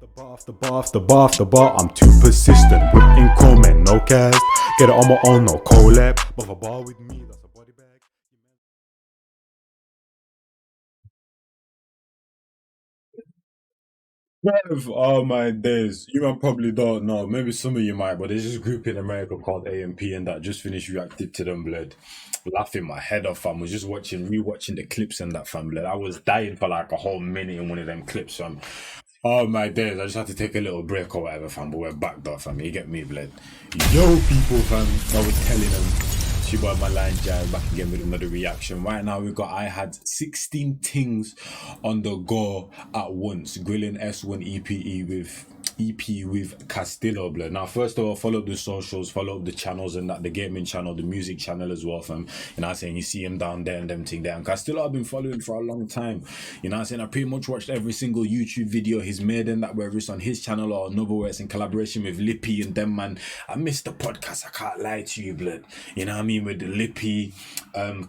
the bar, I'm too persistent. Whipping comment, no cast. Get it on my own, no collab. But a bar with me, that's a body bag. Oh my days. You man probably don't know. Maybe some of you might, but there's this group in America called AMP and that just finished reacted to them, blood. Laughing my head off, fam. Was just rewatching the clips and that, fam, blood. I was dying for like a whole minute in one of them clips, fam. Oh my days, I just had to take a little break or whatever, fam. But we're back though, fam. You get me, blood. Yo, people, fam. I was telling them. She bought my line jazz back again with another reaction. Right now I had 16 things on the go at once. Grilling S.1 EP with Castillo, blood. Now, first of all, follow the socials, follow up the channels and that, the gaming channel, the music channel as well, fam. You know what I'm saying? You see him down there and them thing there. And Castillo I've been following for a long time. You know what I'm saying? I pretty much watched every single YouTube video he's made and that, whether it's on his channel or another where it's in collaboration with Lippy and them, man. I missed the podcast, I can't lie to you, blood. You know what I mean? With the Lippy,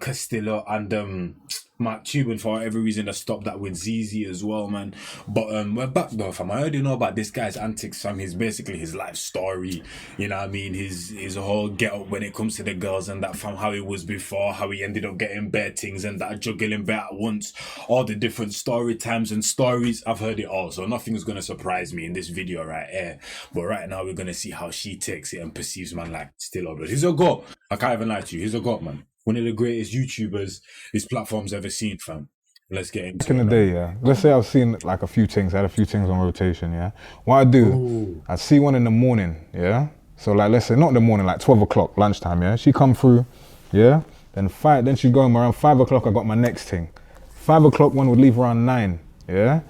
Castillo and Mark Cuban, for whatever reason, I stopped that with ZZ as well, man. But we're back though, fam. I already know about this guy's antics, fam. His basically his life story. You know what I mean? His whole get up when it comes to the girls and that, fam. How he was before, how he ended up getting bare things and that, juggling bare at once. All the different story times and stories. I've heard it all, so nothing's gonna surprise me in this video right here. But right now we're gonna see how she takes it and perceives man like still over. He's a goat. I can't even lie to you. He's a goat, man. One of the greatest YouTubers this platform's ever seen, fam. Let's get into it. Back in the day, yeah. Let's say I've seen like a few things. I had a few things on rotation, yeah. What I do, I see one in the morning, yeah. So like, let's say not in the morning, like 12 o'clock, lunchtime, yeah. She come through, yeah. Then she go home around 5 o'clock. I got my next thing. 5 o'clock one would leave around 9, yeah.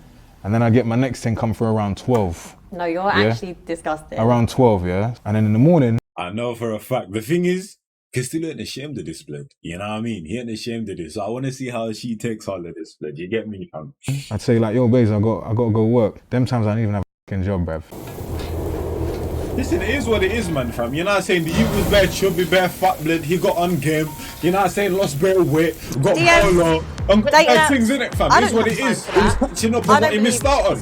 And then I get my next thing come through around 12. No, you're actually disgusting. Around 12, yeah. And then in the morning, I know for a fact. The thing is, Castillo ain't ashamed of this, blood. You know what I mean? He ain't ashamed of this. So I want to see how she takes all of this, blood. You get me, fam? I'd say like, yo, babes, I got to go work. Them times I don't even have a fucking job, bruv. Listen, it is what it is, man, fam. You know what I'm saying? The youth was bare chubby, bare fat, blood. He got on game. You know what I'm saying? Lost bare weight. Got polo. And got bare things in it, fam. It is what it is. He was catching up on what he missed out on.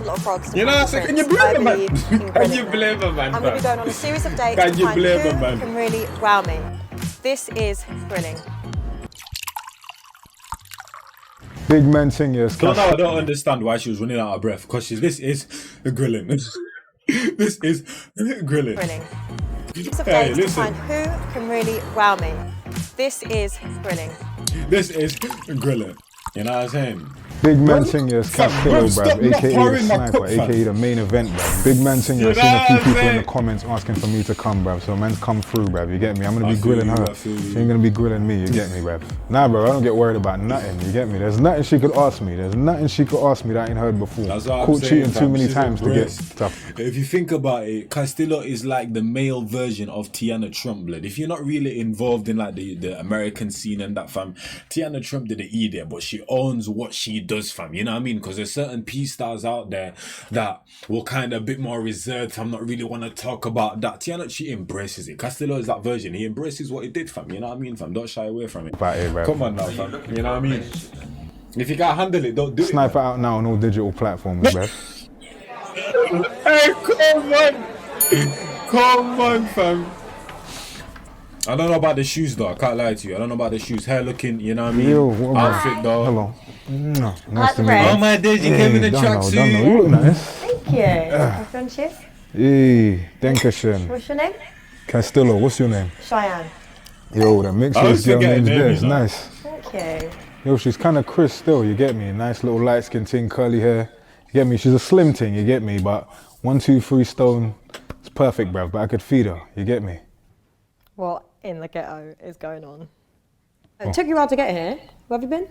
You know what I'm saying? Can you blame him, man? Can you blame him, man? I'm going to be going on a series of dates Can to you find blame who him, man? can really wow me. This is grilling. Big man thing, yes. So now I don't understand why she was running out of breath. Because this is grilling. This is grilling. Grilling. Series of dates to find who can really wow me. This is grilling. This is grilling. You know what I'm saying? Big man thing, yes, Castillo, bruv, aka the sniper, aka the main event, bruv. Big man thing, I've seen a few people in the comments asking for me to come, bruv. So man's come through, bruv. You get me? I'm gonna be grilling her. She ain't gonna be grilling me. You get me, bruv? Nah, bro, I don't get worried about nothing. You get me? There's nothing she could ask me. There's nothing she could ask me that I ain't heard before. Caught cheating too many times to get stuff. If you think about it, Castillo is like the male version of Tiana Trump, blood. If you're not really involved in like the American scene and that, fam, Tiana Trump did the E there, but she owns what she does, fam. You know what I mean? Because there's certain P-stars out there that will kind of a bit more reserved, fam, not really want to talk about that. Tiana, she embraces it. Castillo is that version. He embraces what he did, fam. You know what I mean, fam? Don't shy away from it. Come on now, fam. You know what I mean? If you can't handle it, don't do it. Sniper out now on all digital platforms, bruv. Hey, come on! Come on, fam. I don't know about the shoes though, I can't lie to you. I don't know about the shoes. Hair looking, you know what I mean? Yo, outfit though. Hello. No, nice to meet you. Oh my days, you came in the tracksuit. You look nice. Thank you. Friendship. Hey, Dankeschön. What's your name? Castillo, what's your name? Cheyenne. Yo, the mix is your name's there. It's nice. Thank you. Yo, she's kind of crisp still, you get me? Nice little light skin thing, curly hair. You get me? She's a slim thing, you get me? But 1, 2, 3 stone, it's perfect, bruv. But I could feed her, you get me? What in the ghetto is going on? It took you a while to get here. Where have you been?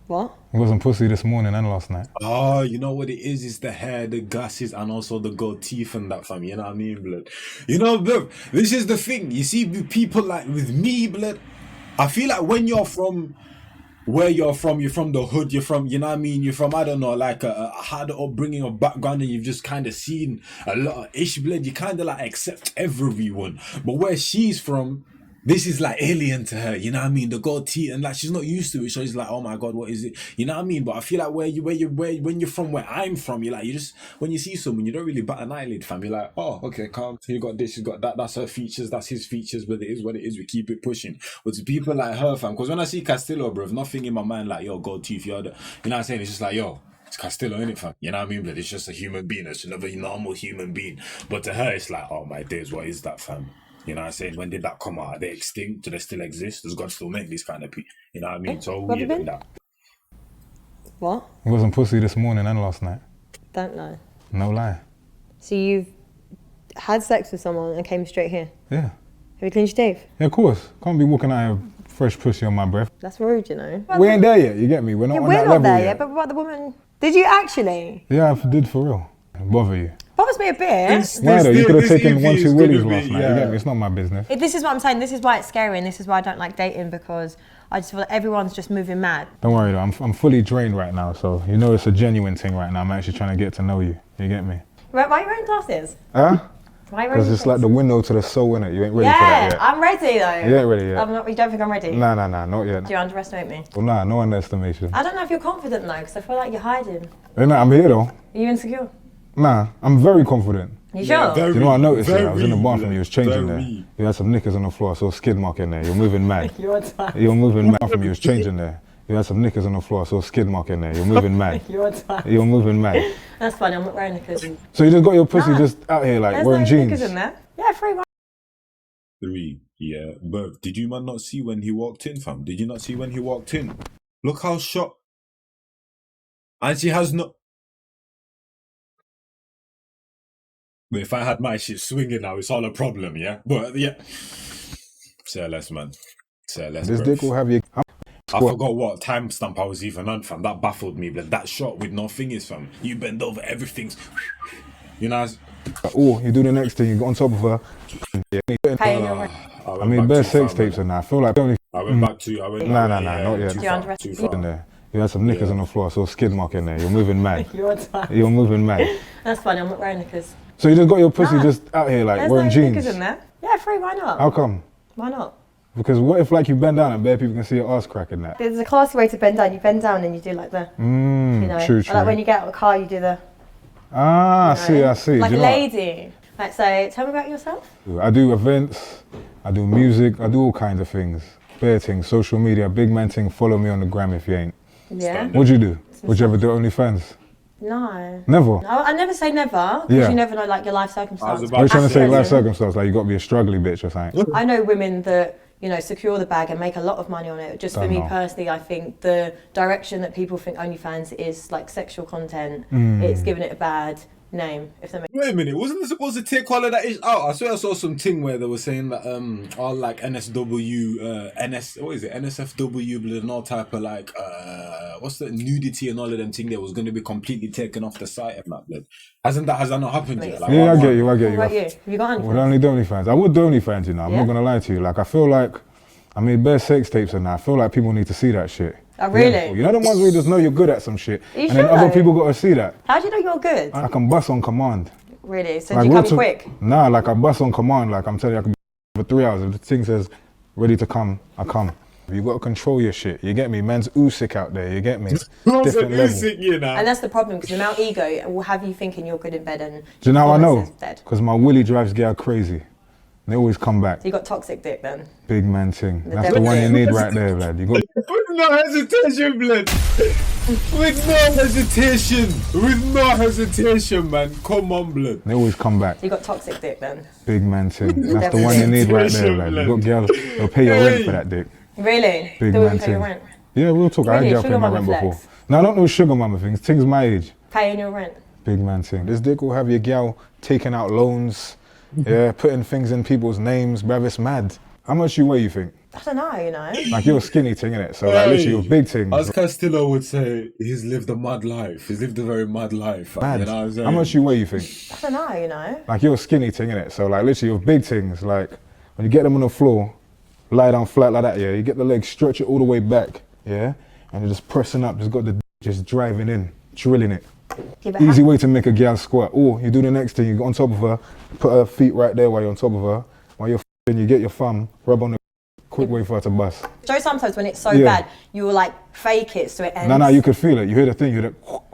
What? I wasn't pussy this morning and last night. Oh, you know what it is? It's the hair, the glasses, and also the gold teeth and that, fam. You know what I mean, blood? You know, blood, this is the thing. You see, with people like with me, blood, I feel like when you're from where you're from the hood, you're from, you know what I mean? You're from, I don't know, like a hard upbringing or background, and you've just kind of seen a lot of ish, blood. You kind of like accept everyone. But where she's from, This is like alien to her, you know what I mean? The gold teeth, and like she's not used to it, so she's like, oh my god, what is it? You know what I mean? But I feel like when you're from where I'm from, you're like, you just when you see someone, you don't really bat an eyelid, fam. You're like, oh, okay, calm. You got this, you got that. That's her features, that's his features. But it is what it is. We keep it pushing. But to people like her, fam, because when I see Castillo, bro, nothing in my mind like, yo, gold teeth, you know what I'm saying? It's just like, yo. It's Castillo, innit, fam? You know what I mean? But it's just a human being. It's another normal human being. But to her, it's like, oh my days, what is that, fam? You know what I'm saying? When did that come out? Are they extinct? Do they still exist? Does God still make these kind of people? You know what I mean? So Where have you weird in been? that. What? It wasn't pussy this morning and last night. Don't know. No lie. So you've had sex with someone and came straight here? Yeah. Have you cleaned your teeth? Yeah, of course. Can't be walking out of fresh pussy on my breath. That's rude, you know. We ain't there yet, you get me? We're not Yeah, on we're that not level there yet. yet, but what about the woman? Did you actually? Yeah, I did for real. Bother you. Bothers me a bit. Why though? You could have this taken EP 1, is 2 gonna willies be- last night, you yeah. get me? It's not my business. This is what I'm saying. This is why it's scary, and this is why I don't like dating, because I just feel like everyone's just moving mad. Don't worry though, I'm fully drained right now, so you know it's a genuine thing right now. I'm actually trying to get to know you. You get me? Why are you wearing glasses? Huh? Why are you wearing Because it's like the window to the soul, innit? You ain't ready for Yeah, that yet. I'm ready though. You ain't ready yet. I'm not, you don't think I'm ready? Nah, not yet. Do you underestimate me? Well, nah, no underestimation. I don't know if you're confident though, because I feel like you're hiding. Nah, I'm here though. Are you insecure? Nah, I'm very confident. You sure? very- Do you know what I noticed? I was in the very, bathroom, you was changing there. very. You had some knickers on the floor, I saw a skid mark in there. You're moving mad. You're tight. You're moving mad from you was changing there. You had some knickers on the floor, I saw a skid mark in there. You're moving mad. You're tight. You're moving mad. That's funny, I'm not wearing knickers. So you just got your pussy Nah. just out here like There's wearing no jeans. knickers in there. Yeah, free one. 3, yeah. But did you man not see when he walked in, fam? Did you not see when he walked in? Look how shocked. And she has no. But if I had my shit swinging now, it's all a problem, yeah? But yeah. Say less, man. Say less. This bruv. dick will have you. I forgot what timestamp I was even on, fam. That baffled me, but that shot with no fingers, fam. You bend over, everything's. You know, Oh, you do the next thing, you go on top of her. Yeah, Paying your rent. I mean, bare sex tapes and that. I feel like only I went back to. I went. Nah, back, not yet. Too Do you far, underestimate- too far. in there. You had some knickers on the floor, I saw a skid mark in there. You're moving mad. You're tight. You're moving mad. That's funny, I'm not wearing knickers. So you just got your pussy Nah. just out here like There's wearing no jeans. knickers in there. Yeah, free, why not? How come? Why not? Because what if like you bend down and bare people can see your ass crack in that? There's a classy way to bend down. You bend down and you do like the, you know. True, Or true. like when you get out of the car, you do the, Ah, you know, I see. like Do a you know what? lady. Right, so tell me about yourself. I do events, I do music, I do all kinds of things. Bare things, social media, big man thing, follow me on the gram if you ain't. Yeah. What'd you do? Would you ever do OnlyFans? No. Never. No, I never say never, because Yeah. you never know like your life circumstances. about Are you trying to say As life in, circumstance, like you got to be a struggly bitch or something? I know women that, you know, secure the bag and make a lot of money on it. Just for Don't me know. personally, I think the direction that people think OnlyFans is like sexual content, Mm. it's giving it a bad name, if that makes Wait a minute, wasn't it supposed to take all of that ish out? I swear I saw some thing where they were saying that all like NSW, what is it, NSFW, and all type of like what's the nudity and all of them thing that was going to be completely taken off the site and that. Like, has that not happened yet? Like, Yeah, I what- get you. What about you? Have you got Would OnlyFans? only do OnlyFans. I would do OnlyFans, you know. I'm Yeah? not gonna lie to you. Like I feel like, I mean, bare sex tapes and that. I feel like people need to see that shit. Oh, really? Yeah. You know the ones where you just know you're good at some shit, Are you and then sure other though? people gotta see that. How do you know you're good? I can bust on command. Really? So Like, do you real come talk- quick? Nah, like I bust on command. Like I'm telling you, I can be for 3 hours. If the thing says ready to come, I come. You got to control your shit. You get me? Man's oosick out there. You get me? Different level. you know. And that's the problem, because the amount ego will have you thinking you're good in bed and Do you know how I know? performance is dead. Because my willy drives girl crazy. They always come back. So you got toxic dick then? Big man thing. That's the devil one you dick. need right there, lad. You got. With no hesitation, blood. With no hesitation. With no hesitation, man. Come on, blood. They always come back. So you got toxic dick then? Big man thing. That's the Devil one you need right there, dick. lad. You got girl. They'll pay your rent for that dick. Really? Big Do we man pay your thing. rent? Yeah, we'll talk. I Really? had girl Sugar pay my mama rent flex? before. No, I don't know sugar mama things. Things my age. Paying your rent? Big man thing. This dick will have your gal taking out loans, yeah, putting things in people's names, bruv, it's mad. How much you weigh, you think? I don't know, you know. Like you're a skinny thing, innit? So like literally you're big things. As Castillo would say, he's lived a mad life. He's lived a very mad life. Mad. You know what I'm saying? How much you weigh, you think? I don't know, you know. Like you're a skinny thing, innit? So like literally you're big things. Like when you get them on the floor, lie down flat like that, yeah, you get the legs, stretch it all the way back, yeah? And you're just pressing up, just got the just driving in, drilling it. Yeah, but Easy way to make a gal squat. Or you do the next thing, you go on top of her, put her feet right there while you're on top of her, while you're f***ing, you get your thumb, rub on the quick way for her to bust. So sometimes when it's so bad, you will like fake it so it ends. No, you could feel it. You hear the thing, you hear the... Oh.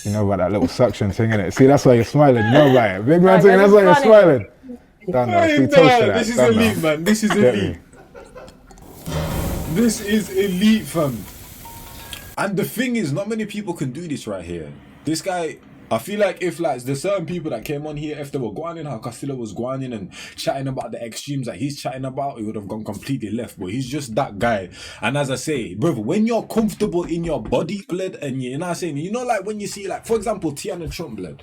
You know about that little suction thing, innit? See, that's why you're smiling. You know about it. Big man thing, that's why you're smiling. Don't know. See, toast to that. This is elite, man. This is elite. This is elite, fam. And the thing is, not many people can do this right here. This guy, I feel like if like there's certain people that came on here, if they were going in how Castillo was going in and chatting about the extremes that he's chatting about, it would have gone completely left. But he's just that guy. And as I say, brother, when you're comfortable in your body, blood, and you know what I'm saying, you know, like when you see, like, for example, Tiana Trump, blood.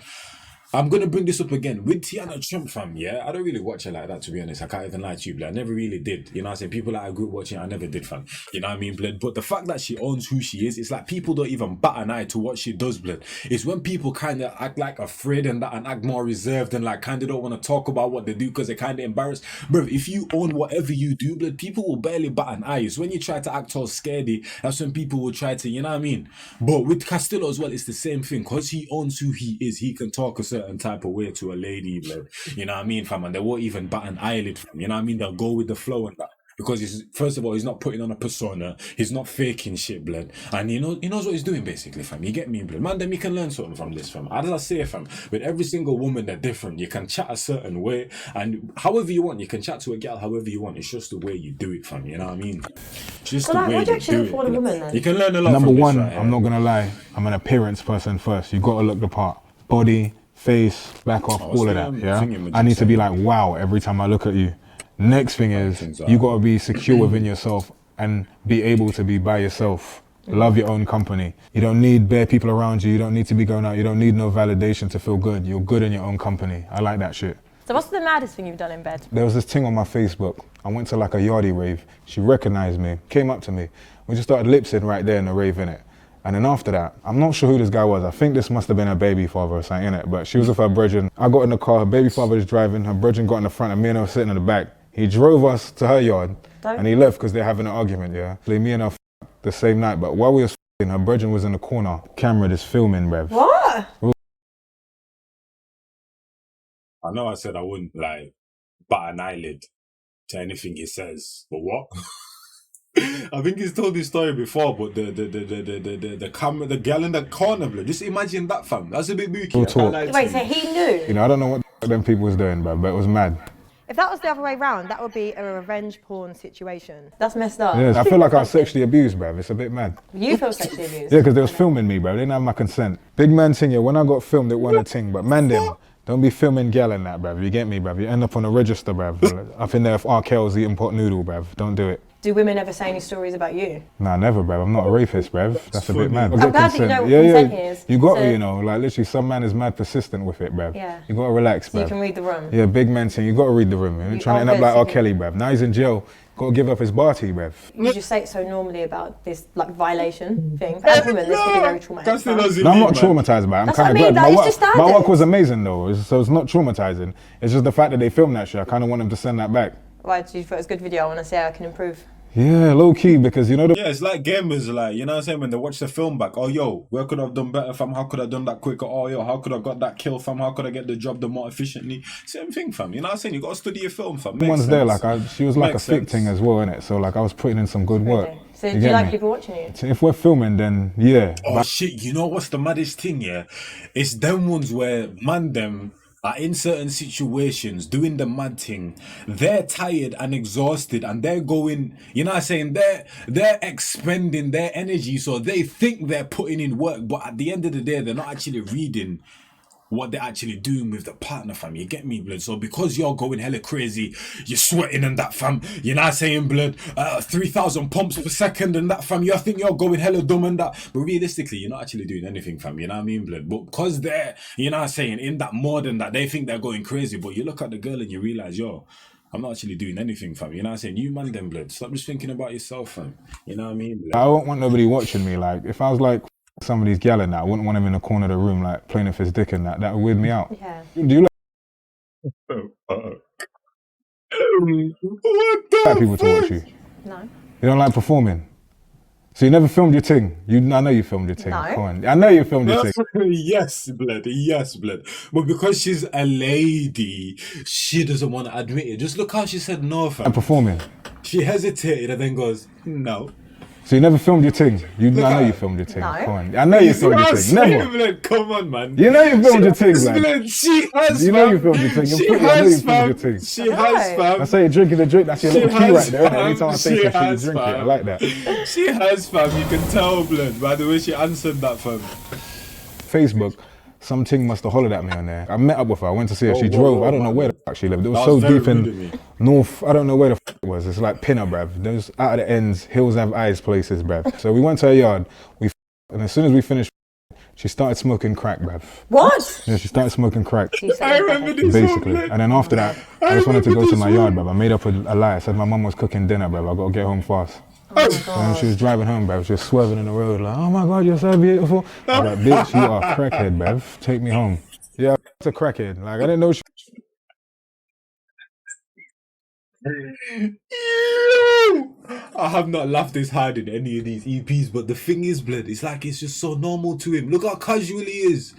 I'm gonna bring this up again with Tiana Trump, fam. Yeah, I don't really watch her like that, to be honest. I can't even lie to you, blood. I never really did. You know what I'm saying? People that I grew up watching, I never did, fam. You know what I mean, blood? But the fact that she owns who she is, it's like people don't even bat an eye to what she does, blood. It's when people kind of act like afraid and act more reserved and like kind of don't want to talk about what they do because they're kind of embarrassed. Bro, if you own whatever you do, blood, people will barely bat an eye. So when you try to act all scaredy, that's when people will try to, you know what I mean? But with Castillo as well, it's the same thing. Because he owns who he is, he can talk a certain type of way to a lady, blood. You know what I mean, fam? And they won't even bat an eyelid, fam. You know what I mean? They'll go with the flow and that. Because he's, first of all, he's not putting on a persona. He's not faking shit, blood. And he knows what he's doing, basically, fam. You get me, blood? Man, then you can learn something from this, fam. As I say, fam, with every single woman, they're different. You can chat a certain way. And however you want, you can chat to a girl however you want. It's just the way you do it, fam. You know what I mean? It's just the way you do it. For a woman, then? You can learn a lot Number from one, this right I'm not going to lie. I'm an appearance person first. You got to look the part. Body, face, back off, all of that, yeah? I need to be like, wow, every time I look at you. Next thing is, you got to be secure within yourself and be able to be by yourself. Love your own company. You don't need bare people around you. You don't need to be going out. You don't need no validation to feel good. You're good in your own company. I like that shit. So what's the maddest thing you've done in bed? There was this thing on my Facebook. I went to like a yardie rave. She recognized me, came up to me. We just started lip-syncing right there in the rave, innit? And then after that, I'm not sure who this guy was. I think this must have been her baby father or something, innit? But she was with her brethren. I got in the car, her baby father was driving, her brethren got in the front, and me and her were sitting in the back. He drove us to her yard, and he left because they're having an argument, yeah? So me and her the same night, but while we were f***ing, her brethren was in the corner. Camera just filming, bruv. What? I know I said I wouldn't, like, bat an eyelid to anything he says, but what? I think he's told this story before, but the camera, the girl in the corner, blood. Just imagine that, fam. That's a bit booky. Wait, so he knew? You know, I don't know what them people was doing, but it was mad. If that was the other way round, that would be a revenge porn situation. That's messed up. Yeah, I feel like I was sexually abused, bruv. It's a bit mad. You feel sexually abused? Yeah, because they was filming me, bruv. They didn't have my consent. Big man thing, yeah, when I got filmed, it wasn't a thing, but man them, don't be filming gal and that, bruv. You get me, bruv? You end up on a register, bruv. Up in there if R. Kelly's eating pot noodle, bruv. Don't do it. Do women ever say any stories about you? Nah, never, bruv. I'm not a rapist, bruv. That's a bit mad. I'm glad that you know what consent is. You got to, you know, like literally some man is mad persistent with it, bruv. Yeah. You got to relax, bruv. So you can read the room. Yeah, big man thing. You got to read the room. You're trying to end up like R. Kelly, bruv. Now he's in jail. Got to give up his barty, bruv. You just say it so normally about this like violation thing. But as women, this can be very traumatic. No, I'm not traumatized about it. I'm kind of glad. My work was amazing though, so it's not traumatizing. It's just the fact that they filmed that shit. I kind of want them to send that back. Why do you thought it was a good video? I want to say I can improve. Yeah, low key, because you know yeah, it's like gamers, like, you know what I'm saying, when they watch the film back, oh yo, where could I have done better, fam? How could I have done that quicker? Oh yo, how could I got that kill, fam? How could I get the job done more efficiently? Same thing, fam. You know what I'm saying? You got to study your film, fam. Someone's there, like she was like a thick thing as well, innit? So like I was putting in some good work. Okay. So do you like people watching you? If we're filming, then yeah. Oh shit, you know what's the maddest thing, yeah? It's them ones where man them are in certain situations doing the mad thing. They're tired and exhausted and they're going, you know what I'm saying, they're expending their energy, so they think they're putting in work, but at the end of the day they're not actually reading what they're actually doing with the partner, fam. You get me, blood? So because you're going hella crazy, you're sweating and that, fam, you're not saying, blood, 3,000 pumps per second and that, fam, you think you're going hella dumb and that, but realistically you're not actually doing anything, fam. You know what I mean, blood? But because they're, you know what I'm saying, in that mode and that, they think they're going crazy, but you look at the girl and you realize, yo, I'm not actually doing anything, fam. You know what I'm saying? You man them, blood. Stop just thinking about yourself, fam. You know what I mean, blood? I don't want nobody watching me. Like if I was like some of these gal in that, I wouldn't want him in the corner of the room like playing with his dick and that. That would weird me out. Yeah. Do you What the like people to watch you? No. You don't like performing? So you never filmed your ting? I know you filmed your ting. No. Come on. I know you filmed your ting. Yes, blood. Yes, blood. But because she's a lady, she doesn't want to admit it. Just look how she said no, fam. And performing. She hesitated and then goes, no. So you never filmed your ting? I know you filmed your ting. No. Come on. I know you filmed your ting. Never. Blood. Come on, man. You know you filmed your ting, blood. Blood. She has, You know you filmed your ting. She I know you has, filmed fam. your ting. She has, fam. I say you're drinking the drink. That's your little She key right has, there. fam. Anytime I say She some shit, you has, drink it. I fam. like that. She has, fam. You can tell, blood, by the way she answered that, fam. Facebook, something must have hollered at me on there. I met up with her. I went to see her. She drove. I don't know where the fuck she lived. It was so deep in north. I don't know where the fuck it was. It's like Pinner, bruv. There's out of the ends, hills have eyes places, bruv. So we went to her yard. And as soon as we finished, she started smoking crack, bruv. What? Yeah, she started smoking crack. I remember this, basically. blood. And then after that, I just wanted to go to my yard, bruv. I made up a lie. I said my mum was cooking dinner, bruv. I got to get home fast. And she was driving home, bruv. She was swerving in the road like, oh my God, you're so beautiful. I was like, bitch, you are a crackhead, bruv. Take me home. Yeah, it's a crackhead. Like, I didn't know she... I have not laughed this hard in any of these EPs, but the thing is, blood, it's like it's just so normal to him. Look how casual he is.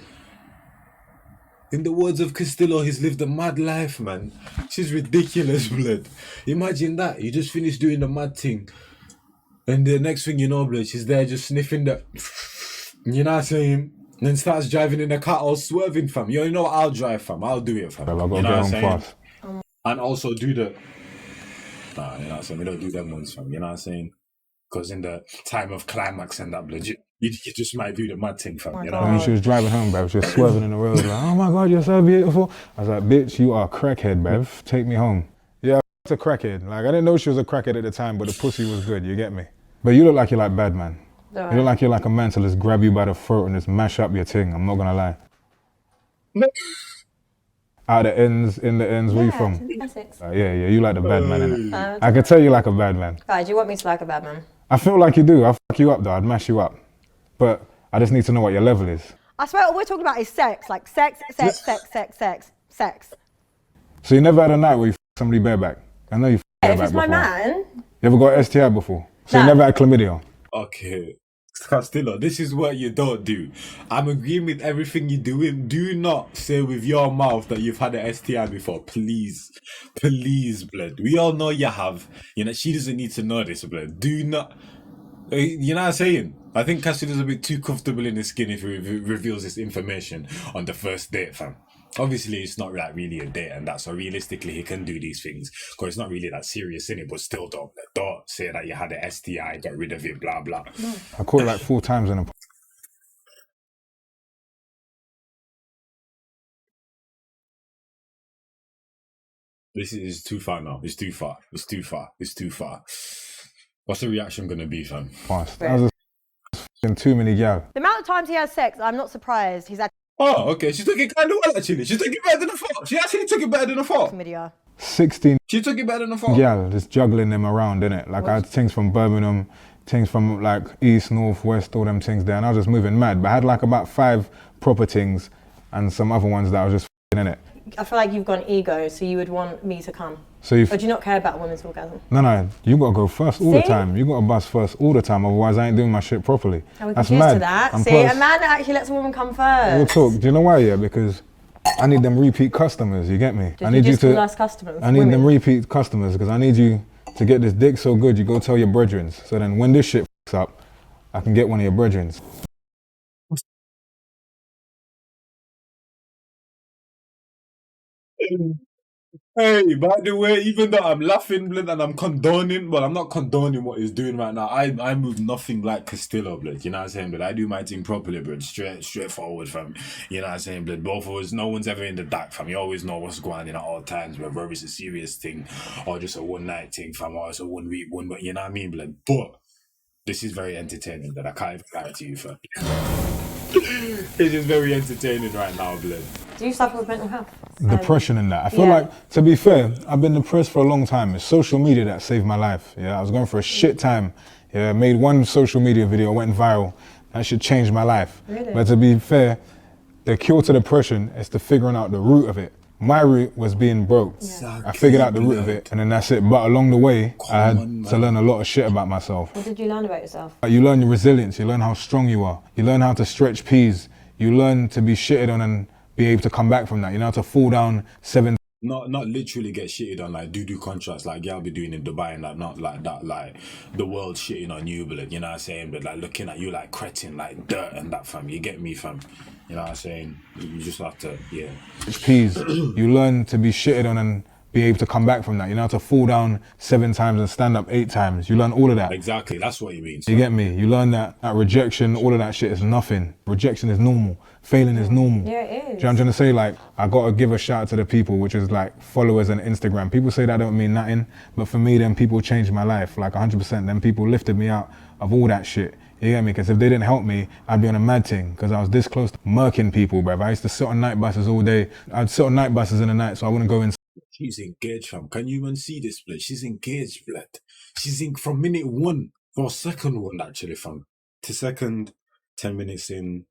In the words of Castillo, he's lived a mad life, man. She's ridiculous, blood. Imagine that. You just finished doing the mad thing. And the next thing you know, blood, she's there just sniffing the... You know what I'm saying? And then starts driving in the car all swerving, fam. You know what? I'll drive, fam. I'll do it, fam. I got to you know get what home I'm fast. And also do the... Nah, you know what I'm saying? We don't do them ones, fam. You know what I'm saying? Because in the time of climax and that, blood, you just might do the mad thing, fam. You know what I When mean? she was driving home, bruv, she was swerving in the road like, oh my God, you're so beautiful. I was like, bitch, you are a crackhead, bruv. Take me home. Yeah, it's a crackhead. Like, I didn't know she was a crackhead at the time, but the pussy was good, you get me? But you look like you're like bad man. You look like you're like a man to just grab you by the throat and just mash up your ting. I'm not gonna lie. Out of the ends, in the ends, where you from? Essex. Yeah, you like the bad man, innit? I can tell you like a bad man. Guys, do you want me to like a bad man? I feel like you do. I'll fuck you up though, I'd mash you up. But I just need to know what your level is. I swear all we're talking about is sex. Like sex. So you never had a night where you f somebody bareback? I know you f If bareback it's my before. man. You ever got STI before? So No. you never had chlamydia? Okay. Castillo, this is what you don't do. I'm agreeing with everything you're doing. Do not say with your mouth that you've had an STI before. Please. Please, blood. We all know you have. You know, she doesn't need to know this, blood. Do not... You know what I'm saying? I think Castillo's a bit too comfortable in his skin if he reveals this information on the first date, fam. Obviously, it's not like really a date and that, so realistically, he can do these things because it's not really that serious in it, but still don't say that you had an STI, got rid of it, blah, blah. I caught it like 4 times in a... This is too far now. It's too far. It's too far. It's too far. What's the reaction going to be, fam? Fast. I was just too many gal. The amount of times he has sex, I'm not surprised. He's had Oh, okay. She took it kind of well, actually. She took it better than I thought. She actually took it better than I thought. chlamydia. 16 She took it better than I thought. gal, just juggling them around, innit? Like I had things from Birmingham, things from like east, north, west, all them things there, and I was just moving mad. But I had like about 5 proper things and some other ones that I was just in it. I feel like you've got an ego, so you would want me to come. So you... Or do you not care about a woman's orgasm? No, you gotta go first all the See? time. You gotta bust first all the time, otherwise I ain't doing my shit properly. And we That's can cheers mad. to that. And See, plus, a man that actually lets a woman come first. we'll talk. Do you know why? Yeah, because I need them repeat customers. You get me? Did I need you just call us customers? I need women? them repeat customers because I need you to get this dick so good. You go tell your brethren. So then when this shit f***s up, I can get one of your brethren. Hey, by the way, even though I'm laughing, blood, and I'm condoning, well, I'm not condoning what he's doing right now. I move nothing like Castillo, blood. You know what I'm saying? But I do my thing properly, blood. Straightforward, fam. You know what I'm saying, blood? Both of us, no one's ever in the dark, fam. You always know what's going on at all times, whether it's a serious thing or just a one-night thing, fam, or it's a one-week one. But you know what I mean, blood? But this is very entertaining, that I can't even lie to you, fam. It is very entertaining right now, blood. Do you suffer with mental health? Depression and that. I feel like, to be fair, I've been depressed for a long time. It's social media that saved my life. Yeah, I was going for a shit time. Yeah, I made one social media video, went viral. That shit changed my life. Really? But to be fair, the cure to depression is to figuring out the root of it. My route was being broke. Exactly, I figured out the root of blood. it, and then that's it. But along the way, I had on, to man. learn a lot of shit about myself. What did you learn about yourself? You learn your resilience, you learn how strong you are, you learn how to stretch peas, you learn to be shitted on and be able to come back from that. You know how to fall down 7 Not literally get shitted on like do contracts like y'all be doing in Dubai and that, not like that, like the world shitting on you, but you know what I'm saying, but like looking at you like cretin, like dirt and that, fam. You get me, fam. You know what I'm saying? You just have to, yeah. peas. You learn to be shitted on and be able to come back from that. You know how to fall down 7 times and stand up 8 times. You learn all of that. Exactly, that's what you mean. You get me? You learn that rejection, all of that shit is nothing. Rejection is normal. Failing is normal. Yeah, it is. Do you know what I'm trying to say? Like, I gotta give a shout out to the people, which is like followers and Instagram. People say that don't mean nothing, but for me, them people changed my life, like 100%. Them people lifted me out of all that shit. You get me? Because if they didn't help me, I'd be on a mad thing, because I was this close to murking people, bruv. I used to sit on night buses all day. I'd sit on night buses in the night, so I wouldn't go in. She's engaged, fam. Can you even see this, blood? She's engaged, blood. She's in from minute 1 or second 1, actually, fam. To second, 10 minutes in,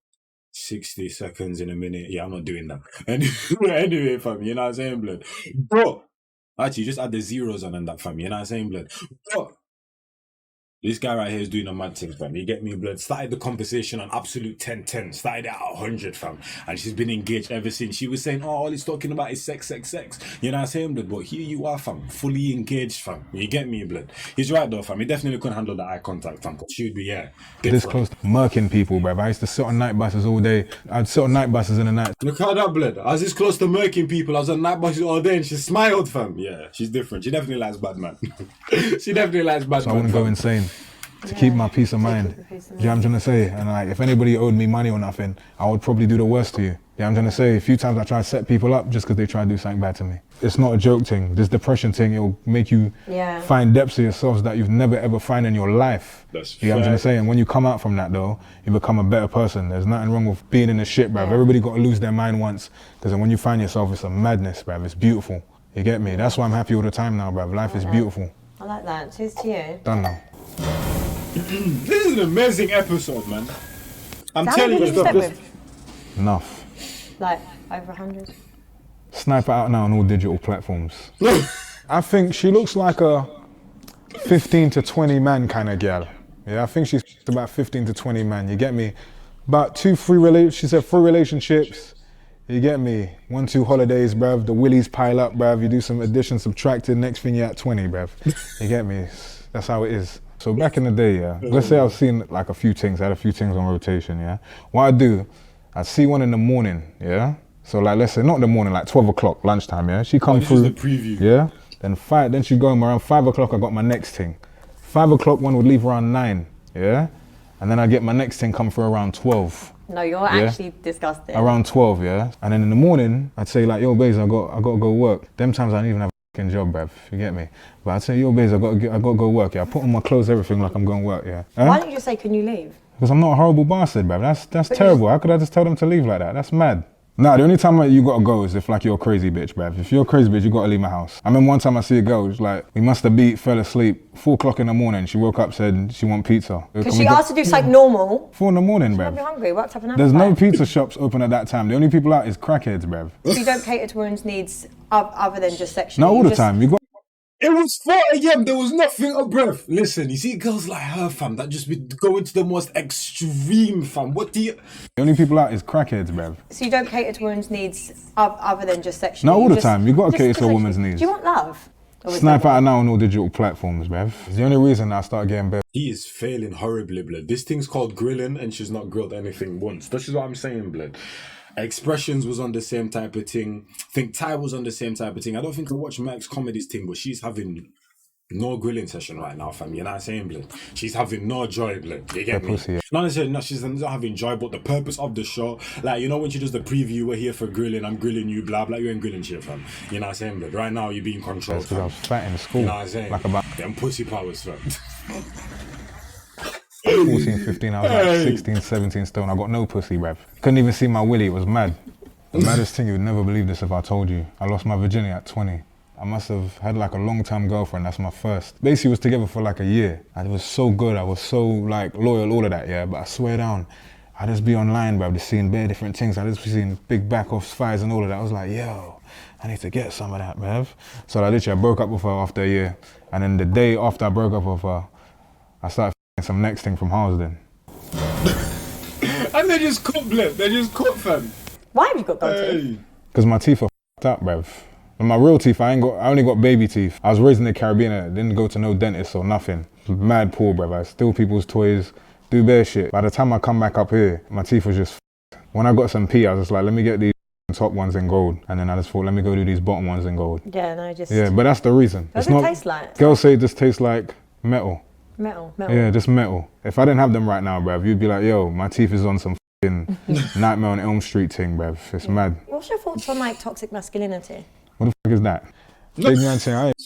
60 seconds in a minute. Yeah, I'm not doing that. Anyway, fam, you know what I'm saying, blood? But, actually, just add the zeros on and that, fam. You know what I'm saying, blood? But, this guy right here is doing a mad thing, fam. You get me, blood? Started the conversation on absolute 10-10. Started at 100, fam. And she's been engaged ever since. She was saying, oh, all he's talking about is sex, sex, sex. You know what I'm saying, blood? But here you are, fam. Fully engaged, fam. You get me, blood? He's right, though, fam. He definitely couldn't handle the eye contact, fam. She would be, yeah. This close to murking people, bruv. I used to sit on night buses all day. I'd sit on night buses in the night. Look at that, blood. I was this close to murking people. I was on night buses all day and she smiled, fam. Yeah, she's different. She definitely likes bad man. She definitely likes bad So man. I wouldn't go insane. To keep my peace of mind. Do you know what I'm trying to say? And like, if anybody owed me money or nothing, I would probably do the worst to you. You know what I'm trying to say? A few times I try to set people up just because they try to do something bad to me. It's not a joke thing. This depression thing, it'll make you find depths of yourselves that you've never ever found in your life. That's you know what I'm trying to say? And when you come out from that though, you become a better person. There's nothing wrong with being in the shit, bruv. Everybody got to lose their mind once, because when you find yourself, it's a madness, bruv. It's beautiful. You get me? That's why I'm happy all the time now, bruv. Life is beautiful. I like that. Cheers to you. Done now. This is an amazing episode, man. I'm How telling many you. did you sleep with? Enough. Like, over 100? Sniper out now on all digital platforms. I think she looks like a 15 to 20 man kind of girl. Yeah, I think she's about 15 to 20 man, you get me? About she said 3 relationships, you get me? 1, 2 holidays, bruv, the willies pile up, bruv, you do some addition, subtracting, next thing you're at 20, bruv. You get me? That's how it is. So back in the day, yeah, let's say I've seen like a few things, I had a few things on rotation, yeah? What I do, I see one in the morning, yeah? So like, let's say, not in the morning, like 12 o'clock, lunchtime, yeah? She come through, the preview. yeah? Then she'd go home around 5 o'clock, I got my next thing. 5 o'clock one would leave around 9, yeah? And then I get my next thing come through around 12. No, you're actually disgusting. Around 12, yeah? And then in the morning, I'd say like, yo, babes, I got to go work. Them times I don't even have a f***ing job, bruv, you get me? But I'd say, yo, babes, I got to go work, yeah? I put on my clothes, everything like I'm going to work, yeah? Why don't you just say, can you leave? Because I'm not a horrible bastard, bruv. That's terrible. How could I just tell them to leave like that? That's mad. Nah, the only time you gotta go is if like you're a crazy bitch, bruv. If you're a crazy bitch, you gotta leave my house. I remember one time I see a girl, it's like, we must have beat, fell asleep, 4 o'clock in the morning. She woke up, said she want pizza. Because she asked to do something normal. 4 in the morning, I'll be bruv. hungry, worked up an appetite. There's no pizza shops open at that time. The only people out is crackheads, bruv. So you don't cater to women's needs other than just sexually? Not all the time. You got. It was 4 a.m. There was nothing of breath. Listen, you see girls like her, fam, that just be going to the most extreme, fam. What do you... The only people out is crackheads, bruv. So you don't cater to women's needs other than just sexually? Not all the time. You gotta cater to a woman's needs. Do you want love? Sniper out now on all digital platforms, bruv. It's the only reason I start getting better. He is failing horribly, blood. This thing's called grilling and she's not grilled anything once. That's just what I'm saying, blood. Expressions was on the same type of thing. I think Ty was on the same type of thing. I don't think I watch Max Comedy's thing, but she's having no grilling session right now, fam. You know what I'm saying, blood? She's having no joy, blood. You get me? Pussy, yeah. Not necessarily, no, she's not having joy, but the purpose of the show, like, you know, when she does the preview, we're here for grilling, I'm grilling you, blah, blah, you ain't grilling shit, fam. You know what I'm saying, blood? Right now, you're being controlled, That's because I was fat in school. You know what I'm saying? Like about them pussy powers, fam. 14, 15, I was like 16, 17 stone. I got no pussy, bruv. Couldn't even see my willy, it was mad. The maddest thing, you would never believe this if I told you. I lost my virginity at 20. I must have had like a long-time girlfriend, that's my first. Basically, we was together for like a year. And it was so good, I was so like loyal, all of that, yeah? But I swear down, I just be online, bruv, just seeing bare different things. I just be seeing big back off spies and all of that. I was like, yo, I need to get some of that, bruv. So I literally broke up with her after a year. And then the day after I broke up with her, I started some next thing from Harlesden. And they just cut, blip. They just cut, fam. Why have you got gold teeth? Because my teeth are f***ed up, bruv. And my real teeth, I only got baby teeth. I was raised in the Caribbean, I didn't go to no dentist or nothing. Mad poor, bruv. I steal people's toys, do bare shit. By the time I come back up here, my teeth was just f***ed. When I got some P, I was just like, let me get these top ones in gold. And then I just thought, let me go do these bottom ones in gold. Yeah, no, just... Yeah, but that's the reason. What does it taste like? Girls say it just tastes like metal. Metal. Yeah, just metal. If I didn't have them right now, bruv, you'd be like, yo, my teeth is on some f***ing Nightmare on Elm Street thing, bruv. It's mad. What's your thoughts on like toxic masculinity? What the fuck is that? Big man saying, I ain't.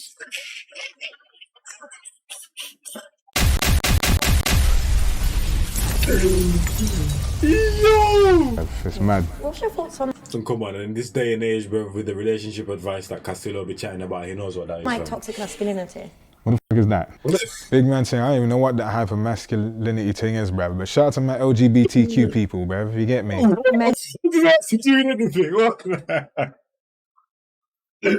Yo! It's mad. What's your thoughts on So come on, in this day and age, bro, with the relationship advice that Castillo be chatting about, he knows what that is. like fam. toxic masculinity? What the fuck is that? Big man saying, I don't even know what that hyper masculinity thing is, bruv. But shout out to my LGBTQ people, bruv. You get me? Men doing anything. Hey,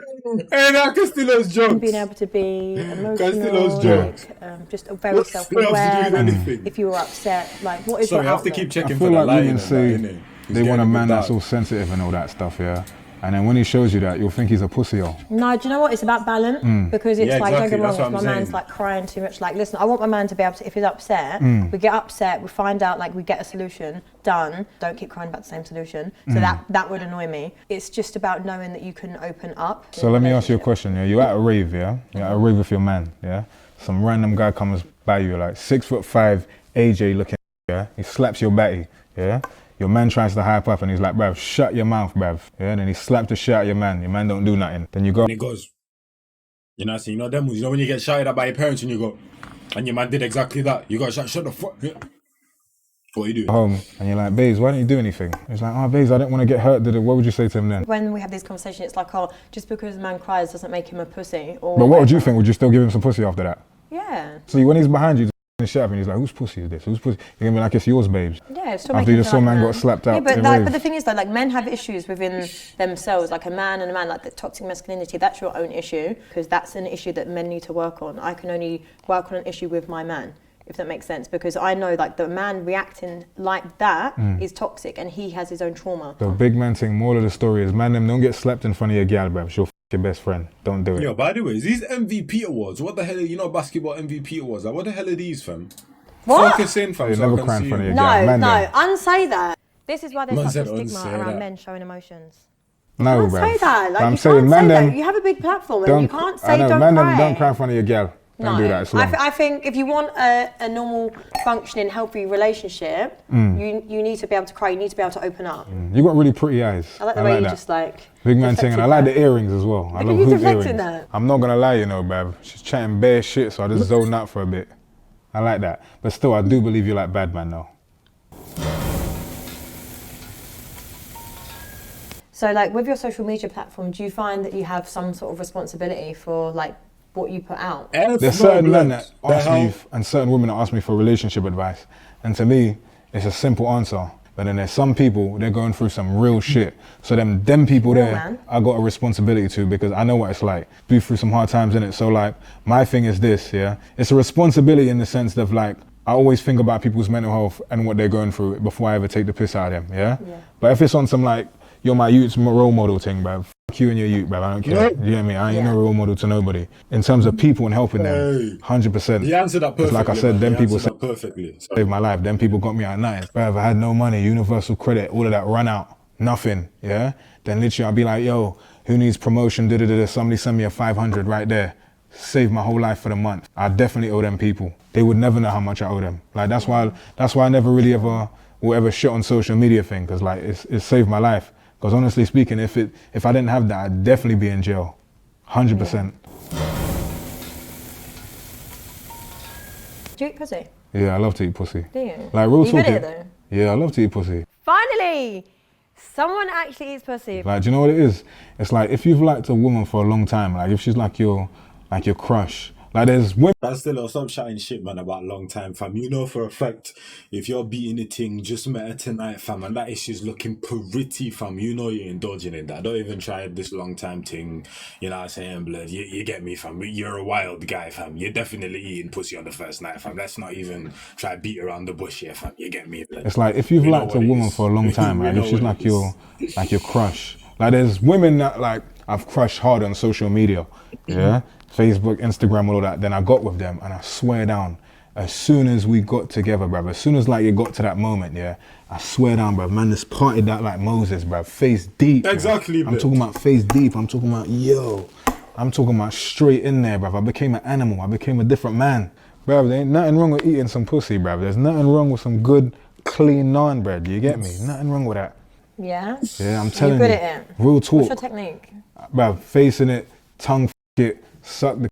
that Castillo's jokes. being able to be emotional, Castillo's jokes. like, just very self-aware. Like, if you were upset, like what is Sorry, I your have to outlet? keep checking I for feel the like line. women say they want a man that's all sensitive and all that stuff, yeah? And then when he shows you that, you'll think he's a pussy, yo. No, do you know what? It's about balance because it's Yeah, like, exactly, don't get me that's wrong, what if my I'm man's saying. like crying too much, like listen, I want my man to be able to, if he's upset, we get upset, we find out, like we get a solution, done, don't keep crying about the same solution. So that would annoy me. It's just about knowing that you can open up. So let me ask you a question, yeah? You're at a rave, yeah? You're at a rave with your man, yeah? Some random guy comes by you, like 6'5", AJ looking, yeah? He slaps your batty, yeah? Your man tries to hype up and he's like, bruv, shut your mouth, bruv. Yeah, and then he slapped the shit out of your man don't do nothing. Then you go, And he goes, you know, you know them moves, you know when you get shouted at by your parents and you go, and your man did exactly that. You got shut the fuck. Yeah. What you do? home and you're like, babes, why don't you do anything? He's like, oh, babes, I didn't want to get hurt, did it? What would you say to him then? When we have these conversations, it's like, oh, just because a man cries doesn't make him a pussy. Or But what would you think? Would you still give him some pussy after that? Yeah. So when he's behind you, the shit up and he's like, whose pussy is this? Whose pussy? You're gonna be like, it's yours, babes. Yeah, it's still After you making just saw feel man like got slapped out. Yeah, but, in like, rave. but the thing is that like men have issues within themselves, like a man, like the toxic masculinity, that's your own issue, because that's an issue that men need to work on. I can only work on an issue with my man, if that makes sense, because I know like the man reacting like that is toxic and he has his own trauma. The big man thing, moral of the story is, man, them don't get slapped in front of your gal, bruv. She'll f your best friend. Don't do it. Yo, by the way, these MVP awards, what the hell are, you know, basketball MVP awards, like what the hell are these, fam? What? Focus in, fam. You so I never can cry in see front of you. your gal. No, Man no, them. unsay that. This is why there's Man such a said stigma unsay around that. men showing emotions. No, You can't bruv. say that. Like, But I'm you saying, can't man, say them that. You have a big platform and don't. you can't say I know, don't man, cry. them don't cry in front of your gal. Don't do that. It's long. I think if you want a normal, functioning, healthy relationship, you need to be able to cry. You need to be able to open up. You got really pretty eyes. I like the way you that. just like Big man thing, and I like the earrings as well. I love you hoop deflecting earrings. that. I'm not gonna lie, you know, bruv. She's chatting bare shit, so I just zoned out for a bit. I like that. But still, I do believe you like bad man though. So, like, with your social media platform, do you find that you have some sort of responsibility for, like, what you put out? There's certain men that ask me, and certain women that ask me for relationship advice. And to me, it's a simple answer. But then there's some people, they're going through some real shit. So them people Real there, man. I got a responsibility to, because I know what it's like. Be through some hard times in it. So like, my thing is this, yeah? It's a responsibility in the sense of like, I always think about people's mental health and what they're going through before I ever take the piss out of them, yeah? But if it's on some like, you're my youth's role model thing, bruv. Fuck you and your youth, bruv. I don't care. You know what I mean? I ain't no role model to nobody. In terms of people and helping them, 100%. He answered that perfectly. Like I said, them people saved perfectly. my life. Them people got me at nothing. Bruv, I had no money, universal credit, all of that run out, nothing, yeah? Then literally I'll be like, yo, who needs promotion, da-da-da-da, somebody send me a 500 right there. Saved my whole life for the month. I definitely owe them people. They would never know how much I owe them. Like that's why I never really will ever shit on social media thing, because like it saved my life. Because honestly speaking, if I didn't have that, I'd definitely be in jail, 100%. Do you eat pussy? Yeah, I love to eat pussy. Do you? Like real You good talking. at it though? Yeah, I love to eat pussy. Finally! Someone actually eats pussy. Like, do you know what it is? It's like if you've liked a woman for a long time, like if she's like your crush, Like there's women. Castillo, stop shouting shit, man, about long time, fam. You know for a fact, if you're beating the thing, just met her tonight, fam, and that issue's looking pretty, fam. You know you're indulging in that. Don't even try this long time thing. You know what I'm saying, blood? You get me, fam. You're a wild guy, fam. You're definitely eating pussy on the first night, fam. Let's not even try beat around the bush here, fam. You get me, blood? It's like if you've liked a woman for a long time, right? If she's like your crush. Like there's women that like I've crushed hard on social media, yeah, Facebook, Instagram, all of that. Then I got with them, and I swear down, as soon as we got together, bruv, as soon as like it got to that moment, yeah, I swear down, bruv, man, just partied that like Moses, bruv, face deep. Exactly, I'm talking about face deep. I'm talking about I'm talking about straight in there, bruv. I became an animal. I became a different man, bruv. There ain't nothing wrong with eating some pussy, bruv. There's nothing wrong with some good, clean naan bread. You get me? Nothing wrong with that. Yeah? Yeah, I'm telling you. you. You're good at it. Real talk. What's your technique? Bruv, facing it, tongue it, suck the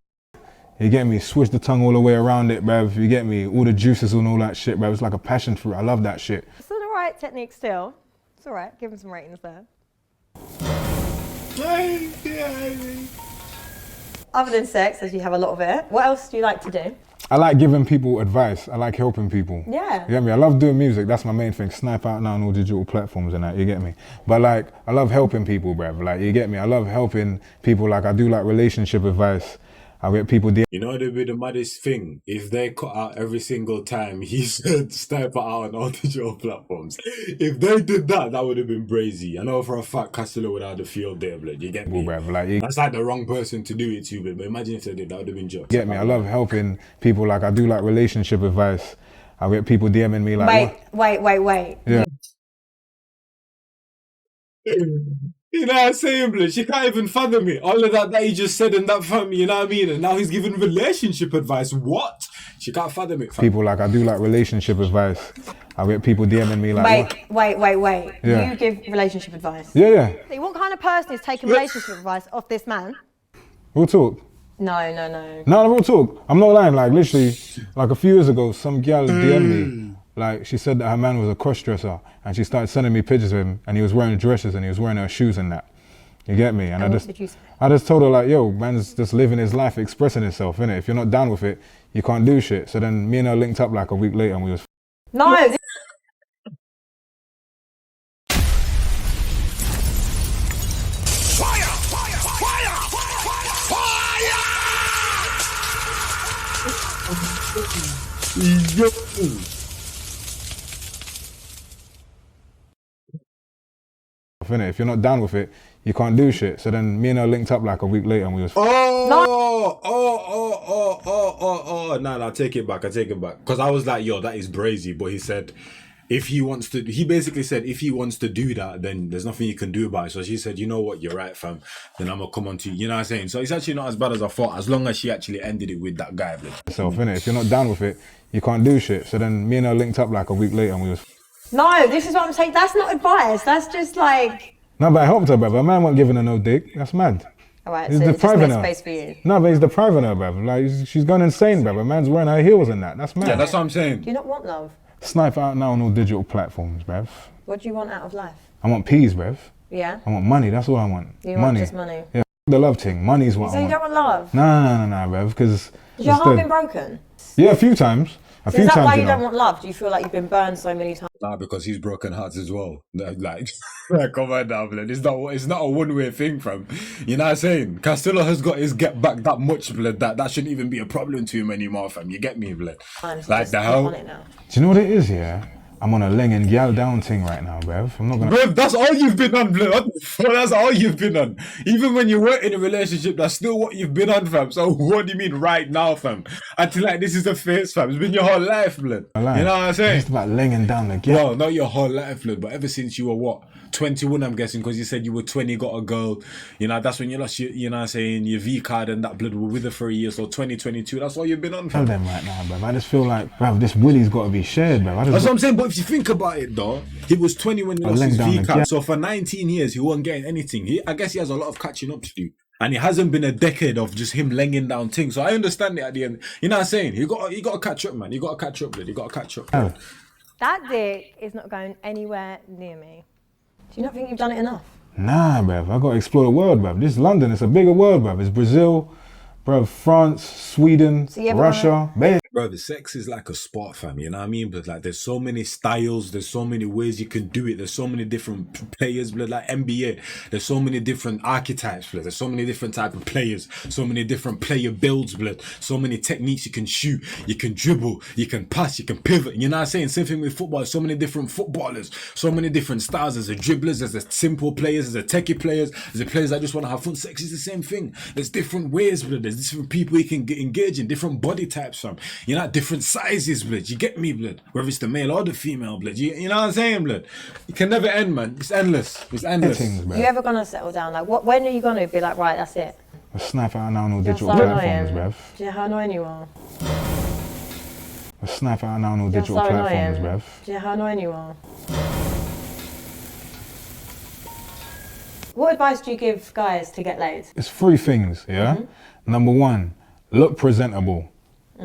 you get me? Swish the tongue all the way around it, bruv. You get me? All the juices and all that shit, bruv. It's like a passion fruit. I love that shit. It's all the right technique still. It's all right. Give him some ratings there. Other than sex, as you have a lot of it, what else do you like to do? I like giving people advice. I like helping people. Yeah. You get me? I love doing music. That's my main thing. Snipe out now on all digital platforms and that. You get me? But like, I love helping people, bruv. Like, you get me? I love helping people. Like, I do like relationship advice. I get people. You know, it'd be the maddest thing if they cut out every single time he said snipe it out on all digital platforms. If they did that, that would have been brazy. I know for a fact Castillo would have had a field day, blood. You get me? Bruv, like, that's like the wrong person to do it to, but imagine if they did, that would have been jokes. Get me? I love helping people. Like, I do like relationship advice. I get people DMing me like, wait. Yeah. You know what I'm saying, blood? She can't even fathom it. All of that he just said in that family, you know what I mean? And now he's giving relationship advice. What? She can't fathom it, fam. People like, I do like relationship advice. I get people DMing me like, wait. Yeah. You give relationship advice? Yeah. What kind of person is taking relationship advice off this man? Real talk. No. No, real talk. I'm not lying. Like, literally, like a few years ago, some gal DM'd me. Like, she said that her man was a cross-dresser, and she started sending me pictures of him, and he was wearing dresses, and he was wearing her shoes and that. You get me? And what did you say? I just told her like, yo, man's just living his life, expressing himself, innit? If you're not down with it, you can't do shit. So then me and her linked up like a week later, and we was. No. Yo. If you're not down with it, you can't do shit. So then me and her linked up like a week later, and we was. No, take it back. I take it back. Because I was like, yo, that is brazy. But he said, he basically said, if he wants to do that, then there's nothing you can do about it. So she said, you know what, you're right, fam. Then I'm going to come on to you. You know what I'm saying? So it's actually not as bad as I thought, as long as she actually ended it with that guy. If you're not down with it, you can't do shit. So then me and her linked up like a week later, and we was. No, this is what I'm saying. That's not advice. That's just like. No, but I helped her, bruv. Her man wasn't giving her no dick. That's mad. All right, He's so just depriving make her. space for you. No, but he's depriving her, bruv. Like, she's gone insane, bruv. Her man's wearing her heels and that. That's mad. Yeah, that's what I'm saying. Do you not want love? Snipe out now on all digital platforms, bruv. What do you want out of life? I want peas, bruv. Yeah? I want money. That's what I want. You money. want just money? Yeah, the love thing. Money's what So I you want. don't want love? No, bruv. Because. Has your heart been broken? Yeah, a few times. Is that why you don't want love? Do you feel like you've been burned so many times? Nah, because he's broken hearts as well. Like, come on now, blood. It's not a one-way thing, fam. You know what I'm saying? Castillo has got his get back that much, blood. That shouldn't even be a problem to him anymore, fam. You get me, blood? Like the hell? On it now. Do you know what it is, yeah? I'm on a ling and gal down thing right now, bruv. I'm not gonna. Bruv, that's all you've been on, blood. That's all you've been on. Even when you weren't in a relationship, that's still what you've been on, fam. So what do you mean right now, fam? Until like this is the face, fam. It's been your whole life, blood. You know what I'm saying? It's about linging down the gal. No, not your whole life, blood. But ever since you were what? 21, I'm guessing, because you said you were 20, got a girl. You know, that's when you lost your, you know what I'm saying, your V card and that blood were with her for a year. So 2022, that's all you've been on, fam. Tell them right now, bruv. I just feel like, bruv, this willy's got to be shared, bruv. That's what I'm saying. But if you think about it, though, he was 20 when he lost his V card. So for 19 years, he wasn't getting anything. I guess he has a lot of catching up to do. And it hasn't been a decade of just him laying down things. So I understand it at the end. You know what I'm saying? You got to catch up, man. You got to catch up, blood. You got to catch up. Oh. That dick is not going anywhere near me. Do you not think you've done it enough? Nah, bruv. I got to explore the world, bruv. This is London. It's a bigger world, bruv. It's Brazil, Bro, France, Sweden, Russia, Bro, the sex is like a sport, fam, you know what I mean? But like, there's so many styles, there's so many ways you can do it, there's so many different players, blood, like NBA, there's so many different archetypes, blood, there's so many different type of players, so many different player builds, blood, so many techniques you can shoot, you can dribble, you can pass, you can pivot, you know what I'm saying? Same thing with football, so many different footballers, so many different styles, there's the dribblers, there's the simple players, there's the techie players, there's the players that just want to have fun. Sex is the same thing, there's different ways, blood, there's different people you can engage in, different body types, fam. You know, different sizes, blood. You get me, blood. Whether it's the male or the female, blood. You know what I'm saying, blood? It can never end, man. It's endless. It's endless. You ever gonna settle down? Like, when are you gonna be like, right, that's it? A sniper out now on all digital platforms, bruv. Do you know how annoying you are? A sniper out now on all digital platforms, bruv. Do you know how annoying you are? What advice do you give guys to get laid? It's 3 things, yeah? Number 1, look presentable.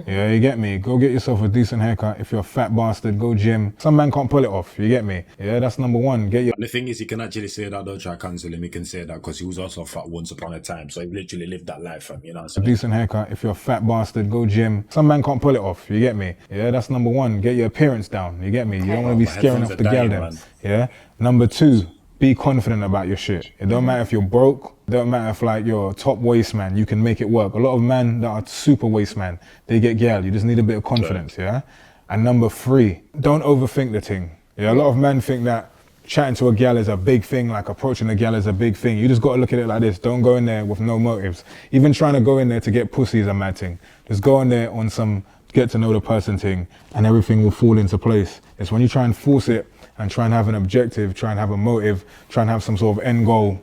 Yeah, you get me? Go get yourself a decent haircut. If you're a fat bastard, go gym. Some man can't pull it off, you get me? Yeah, that's number 1. Get your... The thing is, he can actually say that, don't try cancel him. He can say that because he was also fat once upon a time. So he literally lived that life, fam, you know what I'm saying? A decent haircut. If you're a fat bastard, go gym. Some man can't pull it off, you get me? Yeah, that's number 1. Get your appearance down, you get me? You don't want to be scaring off the gal them. Yeah? Number 2, be confident about your shit. It don't matter if you're broke, it don't matter if like you're a top waist man, you can make it work. A lot of men that are super waist man, they get gal. You just need a bit of confidence, yeah? And number 3, don't overthink the thing. Yeah, a lot of men think that chatting to a gal is a big thing, like approaching a gal is a big thing. You just gotta look at it like this. Don't go in there with no motives. Even trying to go in there to get pussy is a mad thing. Just go in there on some get to know the person thing and everything will fall into place. It's when you try and force it and try and have an objective, try and have a motive, try and have some sort of end goal,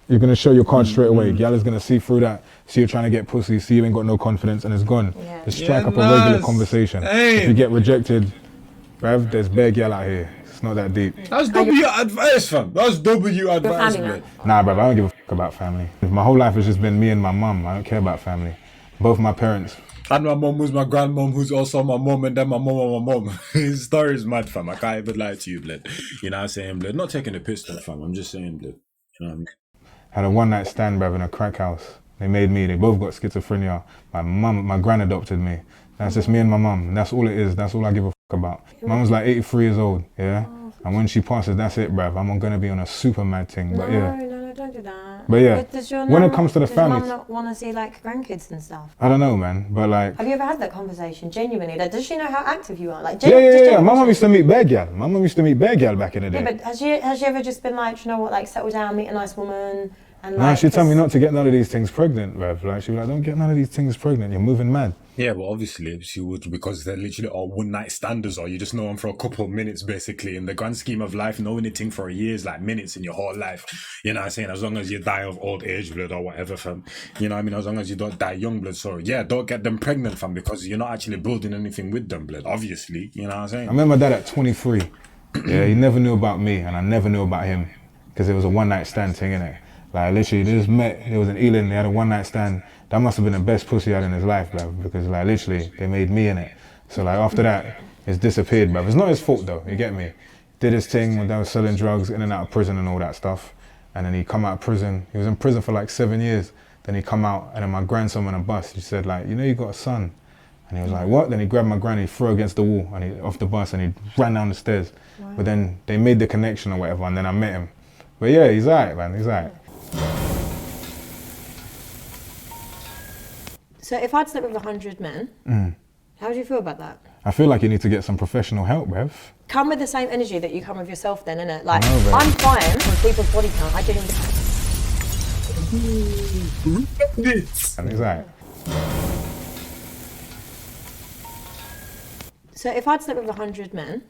you're gonna show your card straight away. Gal is gonna see through that, see you're trying to get pussy, see you ain't got no confidence, and it's gone. Yeah. Just strike up a regular conversation. Hey. If you get rejected, bruv, there's bare gal out here. It's not that deep. That's W advice, fam. That's W advice, man. Nah, bruv, I don't give a fuck about family. My whole life has just been me and my mum. I don't care about family. Both my parents. And my mum was my grandmum, who's also my mum, and then my mum and my mum. His story is mad, fam. I can't even lie to you, blood. You know what I'm saying, blood? Not taking the piss, though, fam. I'm just saying, blood. You know what I mean? Had a one-night stand, bruv, in a crack house. They made me. They both got schizophrenia. My mum, my gran adopted me. That's just me and my mum. That's all it is. That's all I give a fuck about. Mum was like 83 years old, yeah? And when she passes, that's it, bruv. I'm gonna be on a super mad thing, but yeah. No, don't do that. But yeah, when it comes to the family... Does mum not want to see, like, grandkids and stuff? I don't know, man, but like... Have you ever had that conversation, genuinely? Like, does she know how active you are? Like, yeah. My mum used to meet bear gal. My mum used to meet bear gal back in the day. Yeah, but has she ever just been like, you know what, like, settle down, meet a nice woman, and nah, she'd tell me not to get none of these things pregnant, bruv. Like, she'd be like, don't get none of these things pregnant, you're moving mad. Yeah, well, obviously she would, because they're literally all one-night standers, or you just know them for a couple of minutes, basically. In the grand scheme of life, knowing anything for a year is like minutes in your whole life. You know what I'm saying? As long as you die of old age, blood, or whatever, fam. You know what I mean? As long as you don't die young, blood. So, yeah, don't get them pregnant, fam, because you're not actually building anything with them, blood, obviously. You know what I'm saying? I remember my dad at 23. Yeah, he never knew about me, and I never knew about him, because it was a one-night stand thing, innit? Like, literally, they just met. It was in Ealing. They had a one-night stand. That must have been the best pussy he had in his life, bruv, because, like, literally, they made me in it. So, like, after that, it's disappeared, bruv. It's not his fault, though, you get me? Did his thing when they were selling drugs, in and out of prison and all that stuff. And then he come out of prison. He was in prison for, like, 7 years. Then he come out, and then my grandson on a bus, he said, like, you know you got a son? And he was like, what? Then he grabbed my granny, he threw her against the wall, and he off the bus, and he ran down the stairs. Wow. But then they made the connection or whatever, and then I met him. But yeah, he's alright, man, he's alright. So if I'd slept with 100 men, how would you feel about that? I feel like you need to get some professional help, bruv. Come with the same energy that you come with yourself then, innit? Like, I'm fine with people's body count. I genuinely... And he's alright. So if I'd slept with 100 men,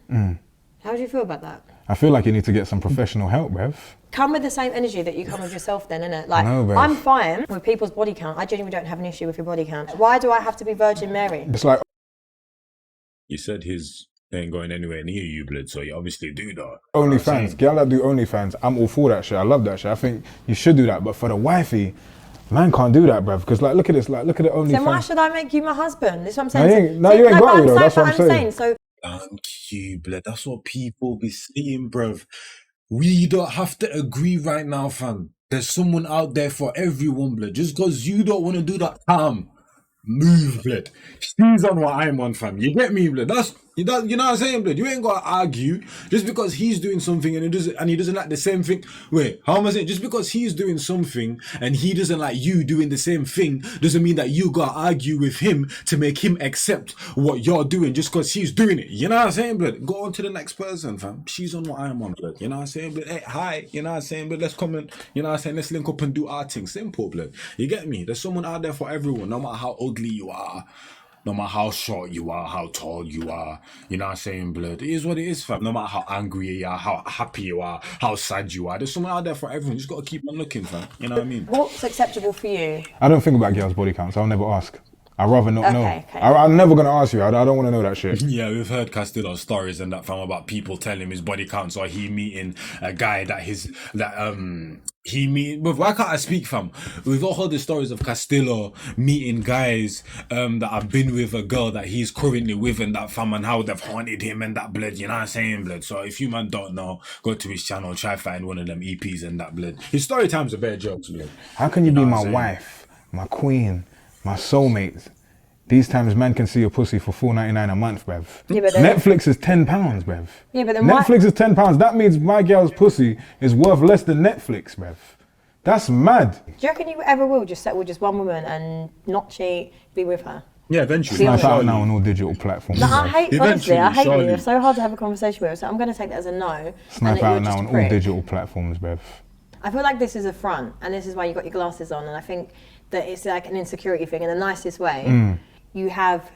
how would you feel about that? I feel like you need to get some professional help, bruv. Come with the same energy that you come with yourself then, innit? Like, I'm fine with people's body count. I genuinely don't have an issue with your body count. Why do I have to be Virgin Mary? It's like... You said his ain't going anywhere near you, blood, so you obviously do that. OnlyFans. Girl that do OnlyFans, I'm all for that shit. I love that shit. I think you should do that, but for the wifey, man can't do that, bruv. Because, like, look at this. Like, look at the OnlyFans. Then why should I make you my husband? This is what I'm saying. No, you ain't got it, though. That's what I'm saying. So... Thank you, blood. That's what people be saying, bruv. We don't have to agree right now, fam. There's someone out there for everyone, blood. Just because you don't want to do that, move, blood. She's on what I'm on, fam. You get me, blood? You know what I'm saying, blood? You ain't gotta argue just because he's doing something and he doesn't like the same thing. Wait, how am I saying? Just because he's doing something and he doesn't like you doing the same thing doesn't mean that you gotta argue with him to make him accept what you're doing just because he's doing it. You know what I'm saying, blood? Go on to the next person, fam. She's on what I'm on, blood. You know what I'm saying, blood? Hey, hi. You know what I'm saying, blood? Let's come and, you know what I'm saying? Let's link up and do our thing. Simple, blood. You get me? There's someone out there for everyone, no matter how ugly you are. No matter how short you are, how tall you are, you know what I'm saying, blood? It is what it is, fam. No matter how angry you are, how happy you are, how sad you are, there's someone out there for everyone. You just got to keep on looking, fam. You know what I mean? What's acceptable for you? I don't think about girls' body counts. I'll never ask. I'd rather not know. Okay. I'm never gonna ask you. I don't want to know that shit. Yeah, we've heard Castillo's stories and that, fam, about people telling him his body counts or he meeting a guy but why can't I speak, fam? We've all heard the stories of Castillo meeting guys that have been with a girl that he's currently with and that, fam, and how they've haunted him and that, blood. You know what I'm saying, blood? So if you man don't know, go to his channel, try find one of them EPs and that, blood. His story times are bare jokes, blood. How can you be my wife, my queen, my soulmate? These times, man can see your pussy for $4.99 a month, bruv. Yeah, but Netflix is £10, bruv. Yeah, but then Netflix is £10. That means my girl's pussy is worth less than Netflix, bruv. That's mad. Do you reckon you ever will just settle with just one woman and not cheat, be with her? Yeah, eventually. Snipe out now on all digital platforms. No, I hate you. It's so hard to have a conversation with her, so I'm going to take that as a no. Snipe out now on all digital platforms, bruv. I feel like this is a front, and this is why you got your glasses on, and I think that it's like an insecurity thing in the nicest way. You have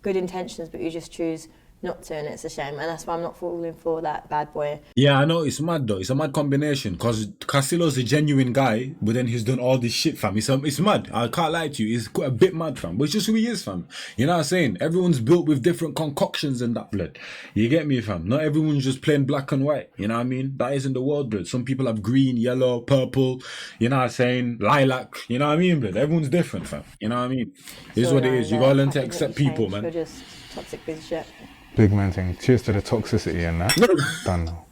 good intentions, but you just choose not to, and it's a shame, and that's why I'm not falling for that bad boy. Yeah, I know, it's mad though. It's a mad combination because Castillo's a genuine guy, but then he's done all this shit, fam. It's mad. I can't lie to you. It's a bit mad, fam. But it's just who he is, fam. You know what I'm saying? Everyone's built with different concoctions and that, blood. You get me, fam? Not everyone's just plain black and white. You know what I mean? That isn't the world, blood. Some people have green, yellow, purple. You know what I'm saying? Lilac. You know what I mean, blood? Everyone's different, fam. You know what I mean? It is what it is. You gotta learn to accept people, man. You're just toxic piece of shit. Big man thing. Cheers to the toxicity and that. Done now.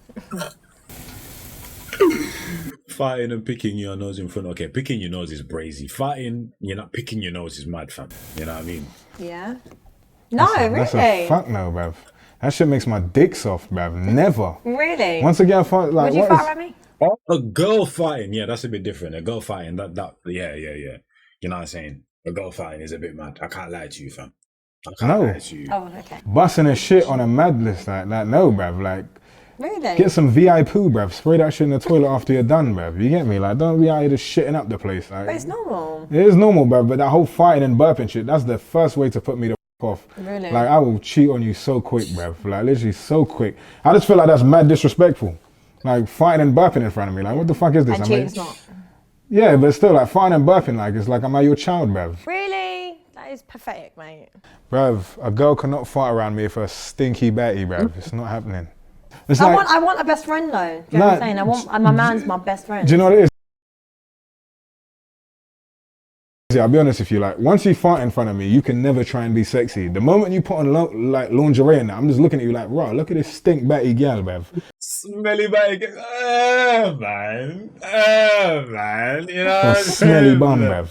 Farting and picking your nose in front. Okay, picking your nose is brazy. Farting, you're not picking your nose is mad, fam. You know what I mean? Yeah. No, really? That's a fuck no, bruv. That shit makes my dick soft, bruv. Never. Really? Once again, fart, like, would you fart at me? A girl fighting, yeah, that's a bit different. A girl fighting, yeah. You know what I'm saying? A girl fighting is a bit mad. I can't lie to you, fam. No. Oh, okay. Busting a shit on a mad list like that, no, bruv. Like, really? Get some VIP, bruv. Spray that shit in the toilet after you're done, bruv. You get me? Like, don't be out here just shitting up the place. Like, but it's normal. It is normal, bruv. But that whole fighting and burping shit, that's the first way to put me the off. Really? Like, I will cheat on you so quick, bruv. Like, literally so quick. I just feel like that's mad disrespectful. Like, fighting and burping in front of me. Like, what the fuck is this? And cheating's not. Yeah, but still, like, fighting and burping, like, it's like, am I your child, bruv? Really? That is pathetic, mate. Bruv, a girl cannot fart around me for a stinky Betty, bruv. It's not happening. It's I want a best friend, though. Do you know what I'm saying? My man's my best friend. Do you know what it is? I'll be honest with you, like, once you fart in front of me, you can never try and be sexy. The moment you put on like lingerie and that, I'm just looking at you like, raw, look at this stink Betty girl, bruv. Smelly Betty girl. Man. You know, smelly bum, bruv.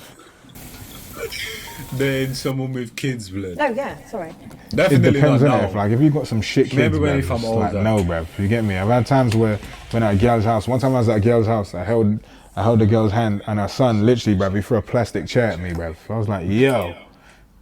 Then someone with kids, blood. Oh yeah, sorry. Definitely it depends not on now. it. Like, if you got some shit kids, maybe bruv, if I'm older. like, no, bruv. You get me? I've had times where when at a girl's house. One time I was at a girl's house, I held the girl's hand and her son literally, bruv, he threw a plastic chair at me, bruv. I was like, yo,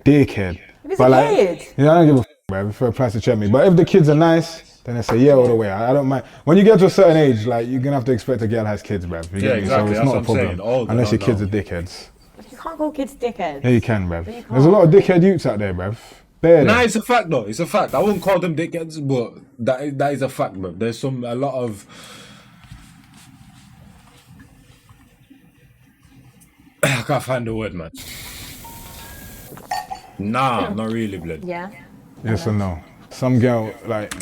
dickhead. If but like, kid. You know, I don't give a bruv, he threw a plastic chair at me. But if the kids are nice, then I say yeah all the way. I don't mind. When you get to a certain age, like, you're gonna have to expect a girl has kids, bruv. You get me? Exactly. So it's not a problem. Unless your kids are dickheads. You can't call kids dickheads. Yeah, you can, bruv. There's a lot of dickhead youths out there, bruv. Nah, it's a fact though. It's a fact. I wouldn't call them dickheads, but that is a fact, bruv. There's a lot of. I can't find the word, man. Nah, not really, blood. Yeah. Yes or no? Some girl, like,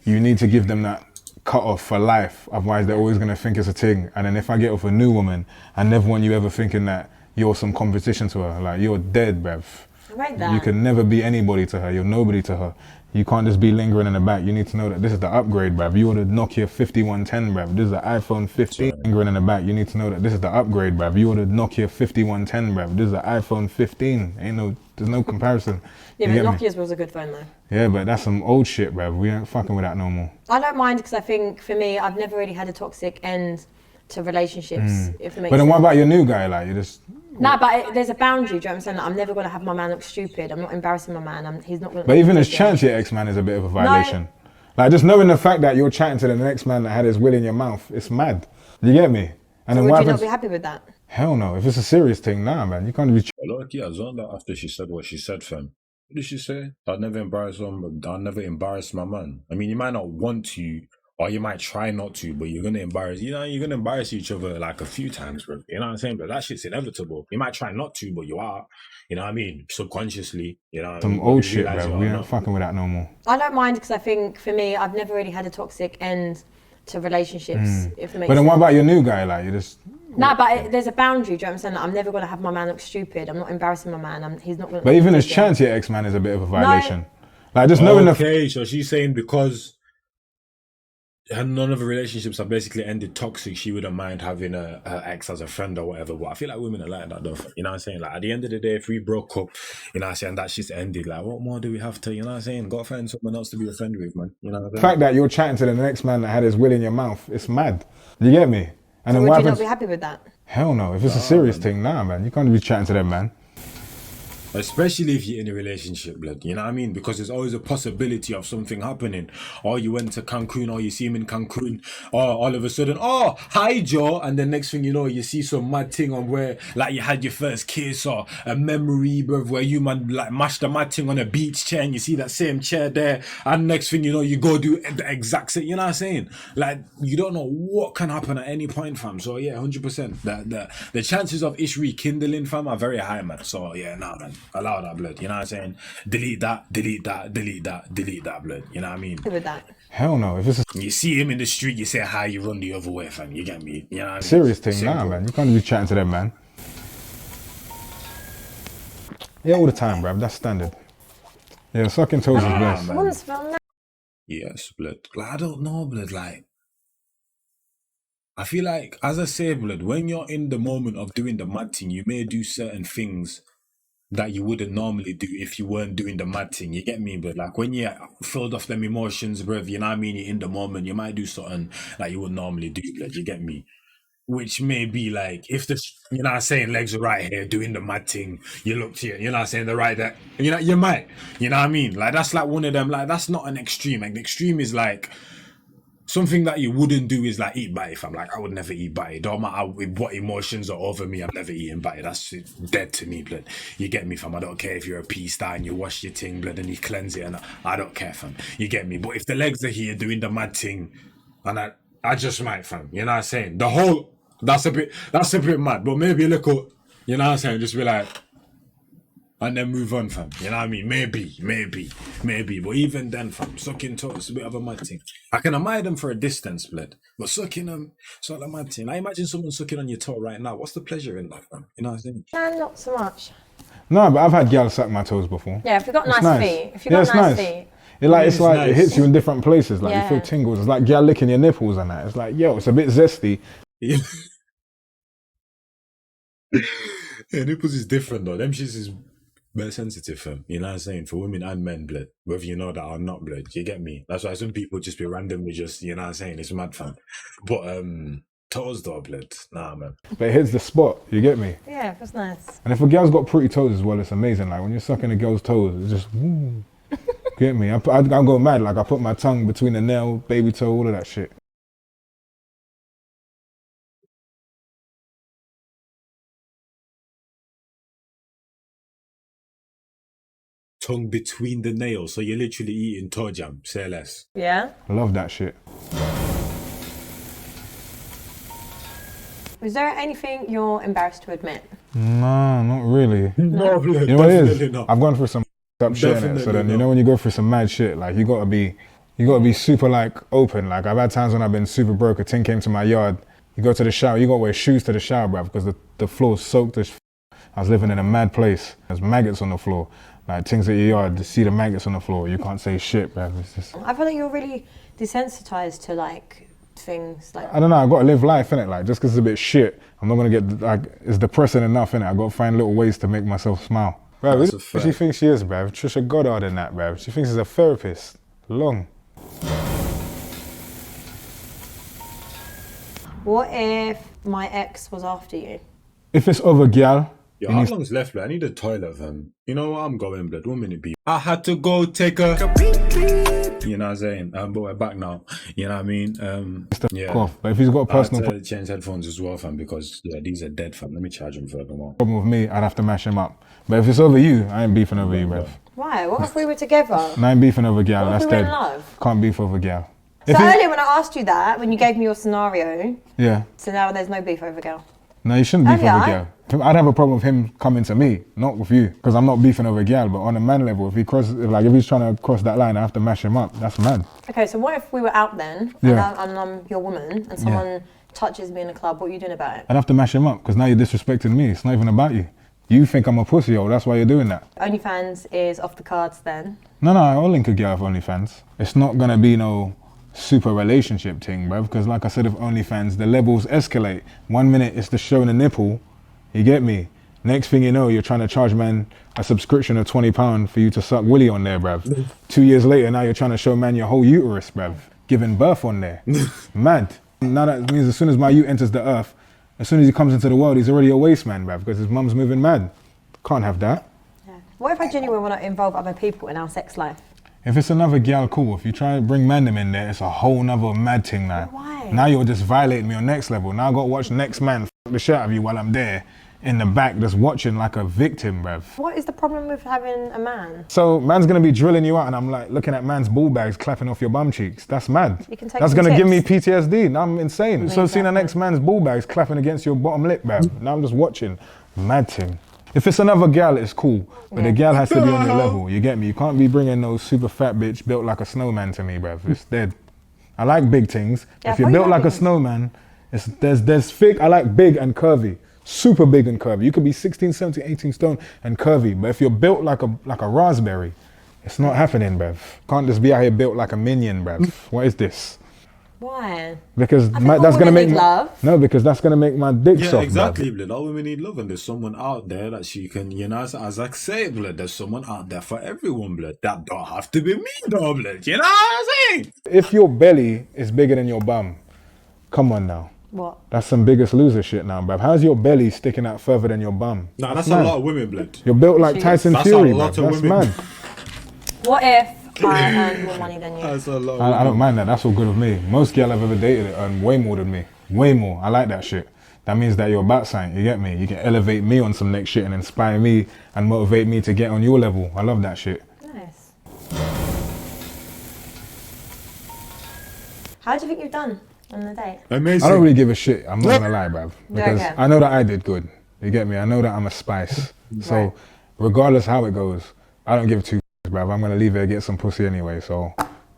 you need to give them that cut off for life. Otherwise, they're always gonna think it's a thing. And then if I get off a new woman, I never want you ever thinking that you're some competition to her. Like, you're dead, bruv. I like that. You can never be anybody to her. You're nobody to her. You can't just be lingering in the back. You need to know that this is the upgrade, bruv. You ordered Nokia 5110, bruv. This is the iPhone 15. Sorry. Lingering in the back. You need to know that this is the upgrade, bruv. You ordered Nokia 5110, bruv. This is the iPhone 15. There's no comparison. Yeah, You but get me? Nokia's was a good phone though. Yeah, but that's some old shit, bruv. We ain't fucking with that no more. I don't mind because I think for me, I've never really had a toxic end to relationships. If it makes But then what sense. about your new guy? Like, you just... No, but there's a boundary. Do you understand? Like, I'm never gonna have my man look stupid. I'm not embarrassing my man. He's not gonna. But even as chatting to your ex-man is a bit of a violation. Like, just knowing the fact that you're chatting to the next man that had his will in your mouth, it's mad. You get me? And then Would what you not happens? be happy with that? Hell no. If it's a serious thing, nah, man. You can't be... Look, yeah, Zonda after she said what she said, fam. What did she say? I'd never embarrass my man. I mean, you might not want to, or you might try not to, but you're gonna embarrass. You're gonna embarrass each other like a few times, bro. You know what I'm saying? But that shit's inevitable. You might try not to, but you are. You know what I mean? Subconsciously. You know. Some old shit, bro. We ain't fucking with that no more. I don't mind because I think for me, I've never really had a toxic end to relationships. If it makes But then sense. what about your new guy? Like, you just... No, but there's a boundary. Do you understand? Like, I'm never gonna have my man look stupid. I'm not embarrassing my man. He's not gonna. But even as chatting to your ex-man is a bit of a violation. Like, just knowing the... Okay, so she's saying because none of her relationships have basically ended toxic, she wouldn't mind having her ex as a friend or whatever. But I feel like women are like that though. You know what I'm saying? Like, at the end of the day, if we broke up, you know what I'm saying, that shit's ended. Like, what more do we have to, you know what I'm saying? Gotta find someone else to be a friend with, man. You know what I'm The saying? fact that you're chatting to the next man that had his will in your mouth, it's mad. You get me? And then Would what you not happens? be happy with that? Hell no. If it's a serious thing, nah, man. You can't be chatting to them, man. Especially if you're in a relationship, blood. You know what I mean? Because there's always a possibility of something happening. Or you went to Cancun, or you see him in Cancun, or all of a sudden, oh, hi, Joe. And then next thing you know, you see some mad thing on where, like, you had your first kiss, or a memory, bruv, where you, man, like, mashed a mad thing on a beach chair, and you see that same chair there. And next thing you know, you go do the exact same, you know what I'm saying? Like, you don't know what can happen at any point, fam. So, yeah, 100%. The chances of ish rekindling, fam, are very high, man. So, yeah, nah, man. Allow that, blood. You know what I'm saying? Delete that, delete that, delete that, delete that, blood. You know what I mean? With that. Hell no. If it's a You see him in the street, you say hi, you run the other way, fam. You get me? You know what I mean? serious thing, Simple. nah, man. You can't be chatting to them, man. Yeah, all the time, bruv. That's standard. Yeah, sucking toes is best. man. Woman's film now. Yes, blood. Like, I don't know, blood. Like, I feel like, as I say, blood, when you're in the moment of doing the mad thing, you may do certain things that you wouldn't normally do if you weren't doing the mad thing. You get me? But like, when you're filled off them emotions, bruv, you know what I mean? You're in the moment, you might do something that you wouldn't normally do, blood. You get me? Which may be like, if the, you know what I'm saying, legs are right here doing the mad thing, you look to you know what I'm saying, the right there, you know, you might, you know what I mean? Like, that's like one of them, like, that's not an extreme. Like, the extreme is like, something that you wouldn't do is like eat bite. I'm like, I would never eat bite. Don't matter what emotions are over me, I'm never eating bite. That's dead to me, blood. You get me, fam? I don't care if you're a pea star and you wash your thing, blood, and you cleanse it, and I don't care, fam. You get me? But if the legs are here doing the mad thing, and I just might, fam. You know what I'm saying? The whole, that's a bit mad. But maybe a little, you know what I'm saying? Just be like, and then move on, fam. You know what I mean? Maybe. But even then, fam, sucking toes, a bit of a mad thing. I can admire them for a distance, blood. But sucking them, it's not a mad thing. I imagine someone sucking on your toe right now. What's the pleasure in that, fam? You know what I'm saying? Nah, not so much. No, but I've had gals suck my toes before. Yeah, if you've got It's nice feet. If you've Yeah, got it's nice nice. feet. It's like nice. it hits you in different places. Like, you feel Yeah. tingles. It's like gal licking your nipples and that. It's like, yo, it's a bit zesty. Yeah. Yeah, nipples is different though. Them shits is very sensitive, fam. You know what I'm saying? For women and men, blood. Whether you know that or not, blood. You get me? That's why some people just be randomly just, you know what I'm saying? It's mad, fam. But toes though, blood. Nah, man. But it hits the spot. You get me? Yeah, that's nice. And if a girl's got pretty toes as well, it's amazing. Like, when you're sucking a girl's toes, it's just, woo. Get me? I go mad. Like, I put my tongue between the nail, baby toe, all of that shit. Tongue between the nails. So you're literally eating toe jam. Say less. Yeah. I love that shit. Is there anything you're embarrassed to admit? No, not really. No, blood. You know what it Definitely is? not. I've gone through some up shit in it. So Definitely then, you not. know, when you go through some mad shit, like, you gotta be super, like, open. Like, I've had times when I've been super broke. A thing came to my yard. You go to the shower. You gotta wear shoes to the shower, bruv, because the floor's soaked as I was living in a mad place. There's maggots on the floor. Like things at your yard, to see the maggots on the floor, you can't say shit, bruv. It's just, I feel like you're really desensitized to like things like. I don't know, I gotta live life, innit? Like, just because it's a bit shit, I'm not gonna get, like, it's depressing enough, innit? I gotta find little ways to make myself smile. Bruv, That's who a the fuck fact. she thinks she is, bruv? Trisha Goddard and that, bruv. She thinks she's a therapist. Long. What if my ex was after you? If it's other gal, Yo, how long's left, blood? I need a toilet, fam. You know what? I'm going, blood. 1 minute, B. I had to go take a you know what I'm saying? But we're back now. You know what I mean? Yeah. off. But if he's got a personal I had to change headphones as well, fam, because yeah, these are dead, fam. Let me charge them furthermore. problem with me, I'd have to mash him up. But if it's over you, I ain't beefing over you, bruv. Why? What if we were together? And I ain't beefing over gal, What if that's we were dead. in love? Can't beef over gal. So If it- earlier when I asked you that, when you gave me your scenario, yeah. so now there's no beef over girl. No, you shouldn't beef Oh, yeah, over gal. I'd have a problem with him coming to me, not with you, because I'm not beefing over gal. But on a man level, if he's trying to cross that line, I have to mash him up. That's mad. Okay, so what if we were out then, Yeah. and I'm your woman, and someone touches me in a club? What are you doing about it? I'd have to mash him up because now you're disrespecting me. It's not even about you. You think I'm a pussy, that's why you're doing that. OnlyFans is off the cards then. No, I'll link a girl with OnlyFans. It's not gonna be no super relationship thing, bruv, because like I said with OnlyFans, the levels escalate. 1 minute it's the showing a nipple, you get me? Next thing you know, you're trying to charge man a subscription of £20 for you to suck willy on there, bruv. 2 years later, now you're trying to show man your whole uterus, bruv, giving birth on there. Mad. Now that means as soon as my ute enters the earth, as soon as he comes into the world, he's already a waste man, bruv, because his mum's moving mad. Can't have that. Yeah. What if I genuinely want to involve other people in our sex life? If it's another gal, cool. If you try to bring mandem in there, it's a whole nother mad thing now. Why? Now you're just violating me on next level. Now I got to watch next man f the shit out of you while I'm there in the back just watching like a victim, bruv. What is the problem with having a man? So man's gonna be drilling you out and I'm like looking at man's ball bags clapping off your bum cheeks. That's mad. You can take That's some gonna give me tips. PTSD. Now I'm insane. So seeing the next man's ball bags clapping against your bottom lip, bruv. Now I'm just watching. Mad thing. If it's another gal, it's cool. But the gal has to be on your level. You get me? You can't be bringing no super fat bitch built like a snowman to me, bruv. It's dead. I like big things. Yeah, If you're what built you like a like? snowman, there's thick. I like big and curvy. Super big and curvy. You could be 16, 17, 18 stone and curvy. But if you're built like a raspberry, it's not happening, bruv. Can't just be out here built like a minion, bruv. What is this? Why? Because I think all that's gonna women make need love. no, because that's gonna make my dick Yeah, soft. exactly, Bruv. blood. All women need love, and there's someone out there that she can, you know, as I say, blood, there's someone out there for everyone, blood. That don't have to be me, though, blood. You know what I'm saying? If your belly is bigger than your bum, come on now. What? That's some Biggest Loser shit now, bruv. How's your belly sticking out further than your bum? Nah, that's mad. a lot of women, blood. You're built like Jeez. Tyson That's a Fury, lot bruv. of That's women. mad. What if I earn more money than you? That's a lot of I don't women. mind that. That's all good with me. Most girl I've ever dated earn way more than me. Way more. I like that shit. That means that you're about something. You get me? You can elevate me on some next shit and inspire me and motivate me to get on your level. I love that shit. Nice. How do you think you've done on the date? Amazing. I don't really give a shit. I'm not gonna lie, bruv. Because okay. I know that I did good. You get me? I know that I'm a spice. So Right. regardless how it goes, I don't give two bruv. I'm gonna leave her get some pussy anyway. So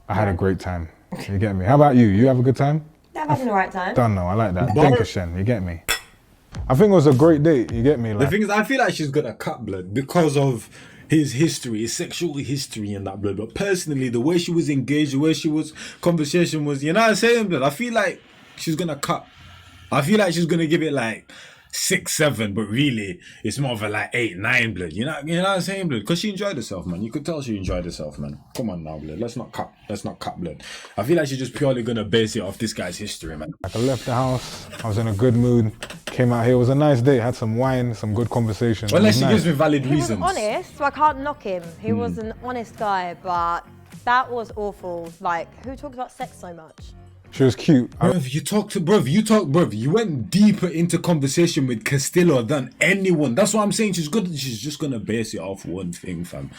I had a great time. You get me? How about you? You have a good time? Yeah, I've had the right time. Done though. I like that. Bar- Dankeschön. You get me? I think it was a great date. You get me? The Like, thing is, I feel like she's gonna cut, blood, because of his history, his sexual history and that, blood. But personally, the way she was engaged, the way she was, conversation was, you know what I'm saying, blood? I feel like she's gonna cut. I feel like she's gonna give it like 6, 7, but really, it's more of a like 8, 9, blood. You know what I'm saying, blood? Because she enjoyed herself, man. You could tell she enjoyed herself, man. Come on now, blood. Let's not cut, blood. I feel like she's just purely gonna base it off this guy's history, man. I left the house. I was in a good mood. Came out here. It was a nice day. Had some wine, some good conversation. It Unless was she nice. gives me valid He was reasons. honest, so I can't knock him. He was an honest guy, but that was awful. Like, who talks about sex so much? She was cute. Bruv, you went deeper into conversation with Castillo than anyone. That's what I'm saying. She's just gonna base it off one thing, fam.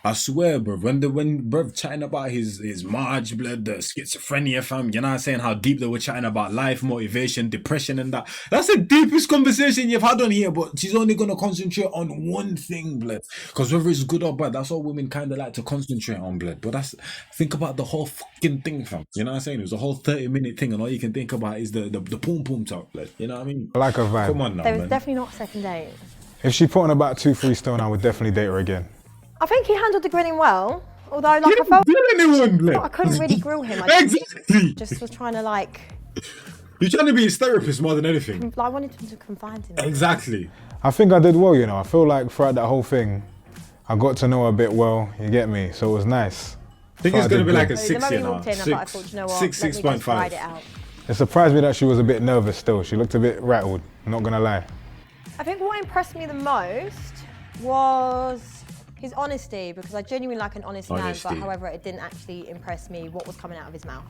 I swear, bruv, when bruv chatting about his Marge, blood, the schizophrenia, fam, you know what I'm saying, how deep they were chatting about life, motivation, depression and that. That's the deepest conversation you've had on here, but she's only gonna concentrate on one thing, blood. Because whether it's good or bad, that's all women kind of like to concentrate on, blood. But think about the whole fucking thing, fam. You know what I'm saying? It was a whole 30-minute thing and all you can think about is the boom boom talk, blood. You know what I mean? I like her vibe. Come on now, There was man. definitely not a second date. If she put on about 2-3 stone, I would definitely date her again. I think he handled the grilling well. Although, like, I felt I couldn't really grill him. Exactly. Just was trying to, like... You're trying to be his therapist more than anything. I wanted him to confide in me. Exactly. I think I did well, you know. I feel like throughout that whole thing, I got to know her a bit well, you get me? So it was nice. I think it's going to be like a 6, The moment you he know. walked in, I thought, you know what, 6, let me just ride it 6.5. out. It surprised me that she was a bit nervous still. She looked a bit rattled, I'm not gonna lie. I think what impressed me the most was his honesty, because I genuinely like an honest man, but however, it didn't actually impress me what was coming out of his mouth.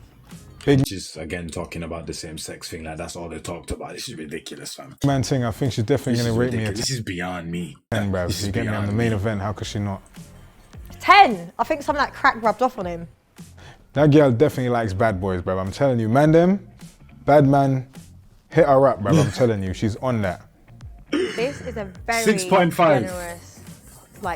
She's again talking about the same sex thing, like that's all they talked about. This is ridiculous, fam. Man thing, I think she's definitely gonna rate me a 10. This is beyond me. 10, bruv. You get me on the main event, how could she not? 10! I think some of that crack rubbed off on him. That girl definitely likes bad boys, bruv. I'm telling you, man them, bad man, hit her up, bruv. I'm telling you, she's on that. This is a very 6.5. generous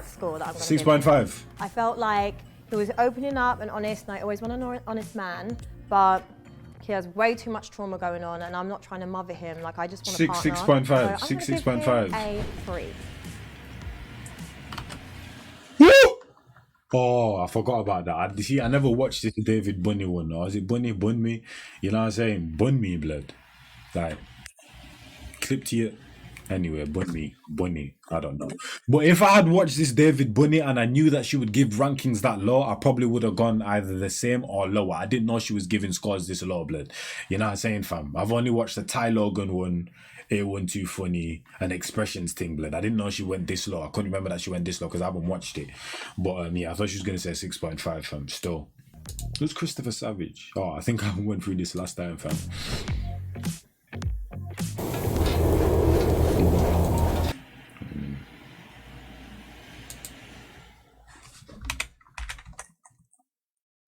score that I'm going to give him. 6.5. I felt like he was opening up and honest, and I always want an honest man, but he has way too much trauma going on, and I'm not trying to mother him. Like, I just want a partner. 6.5. So 6.5. a 3. Oh, I forgot about that. I never watched this David Bunny one. Or is it Bunny? Bun me? You know what I'm saying? Bun me, blood. Like, clip to you. Anyway, Bunny. I don't know. But if I had watched this David Bunny and I knew that she would give rankings that low, I probably would have gone either the same or lower. I didn't know she was giving scores this low, blood. You know what I'm saying, fam? I've only watched the Ty Logan one, A1 Too Funny, and Expressions thing, blood. I didn't know she went this low. I couldn't remember that she went this low because I haven't watched it. But yeah, I thought she was going to say 6.5, fam. Still. Who's Christopher Savage? Oh, I think I went through this last time, fam.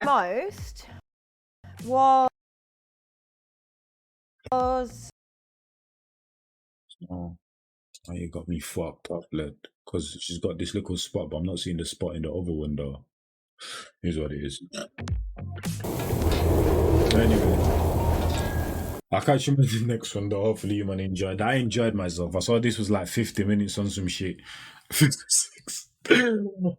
Most was Oh, you got me fucked up, blood. Because she's got this little spot, but I'm not seeing the spot in the other window. Here's what it is. Anyway, I'll catch you in the next one, though. Hopefully you man enjoyed. I enjoyed myself. I saw this was like 50 minutes on some shit. 56. Hey,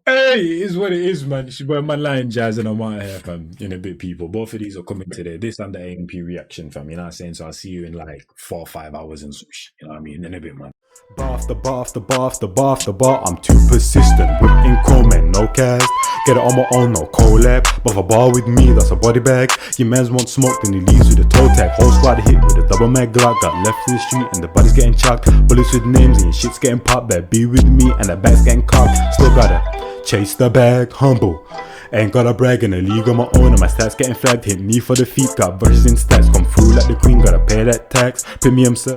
it is what it is, man. She boy man lying jazz and I'm out here, fam. In a bit, people. Both of these are coming today. This and the AMP reaction, fam. You know what I'm saying? So I'll see you in like 4 or 5 hours and some shit. You know what I mean? In a bit, man. Bar after bar after bar after bar after bar. I'm too persistent. Whipping comment, no cast. Get it on my own, no collab. But if a bar with me, that's a body bag. Your man's want smoke, then he leaves with a toe tag. Whole squad hit with a double mag Glock. Got left in the street and the body's getting chucked. Bullets with names and your shit's getting popped. Better be with me and the bag's getting cocked. Still gotta chase the bag, humble. Ain't gotta brag in a league on my own and my stats getting flagged. Hit me for the feet, got verses in stats. Come through like the queen, gotta pay that tax. Premium sir.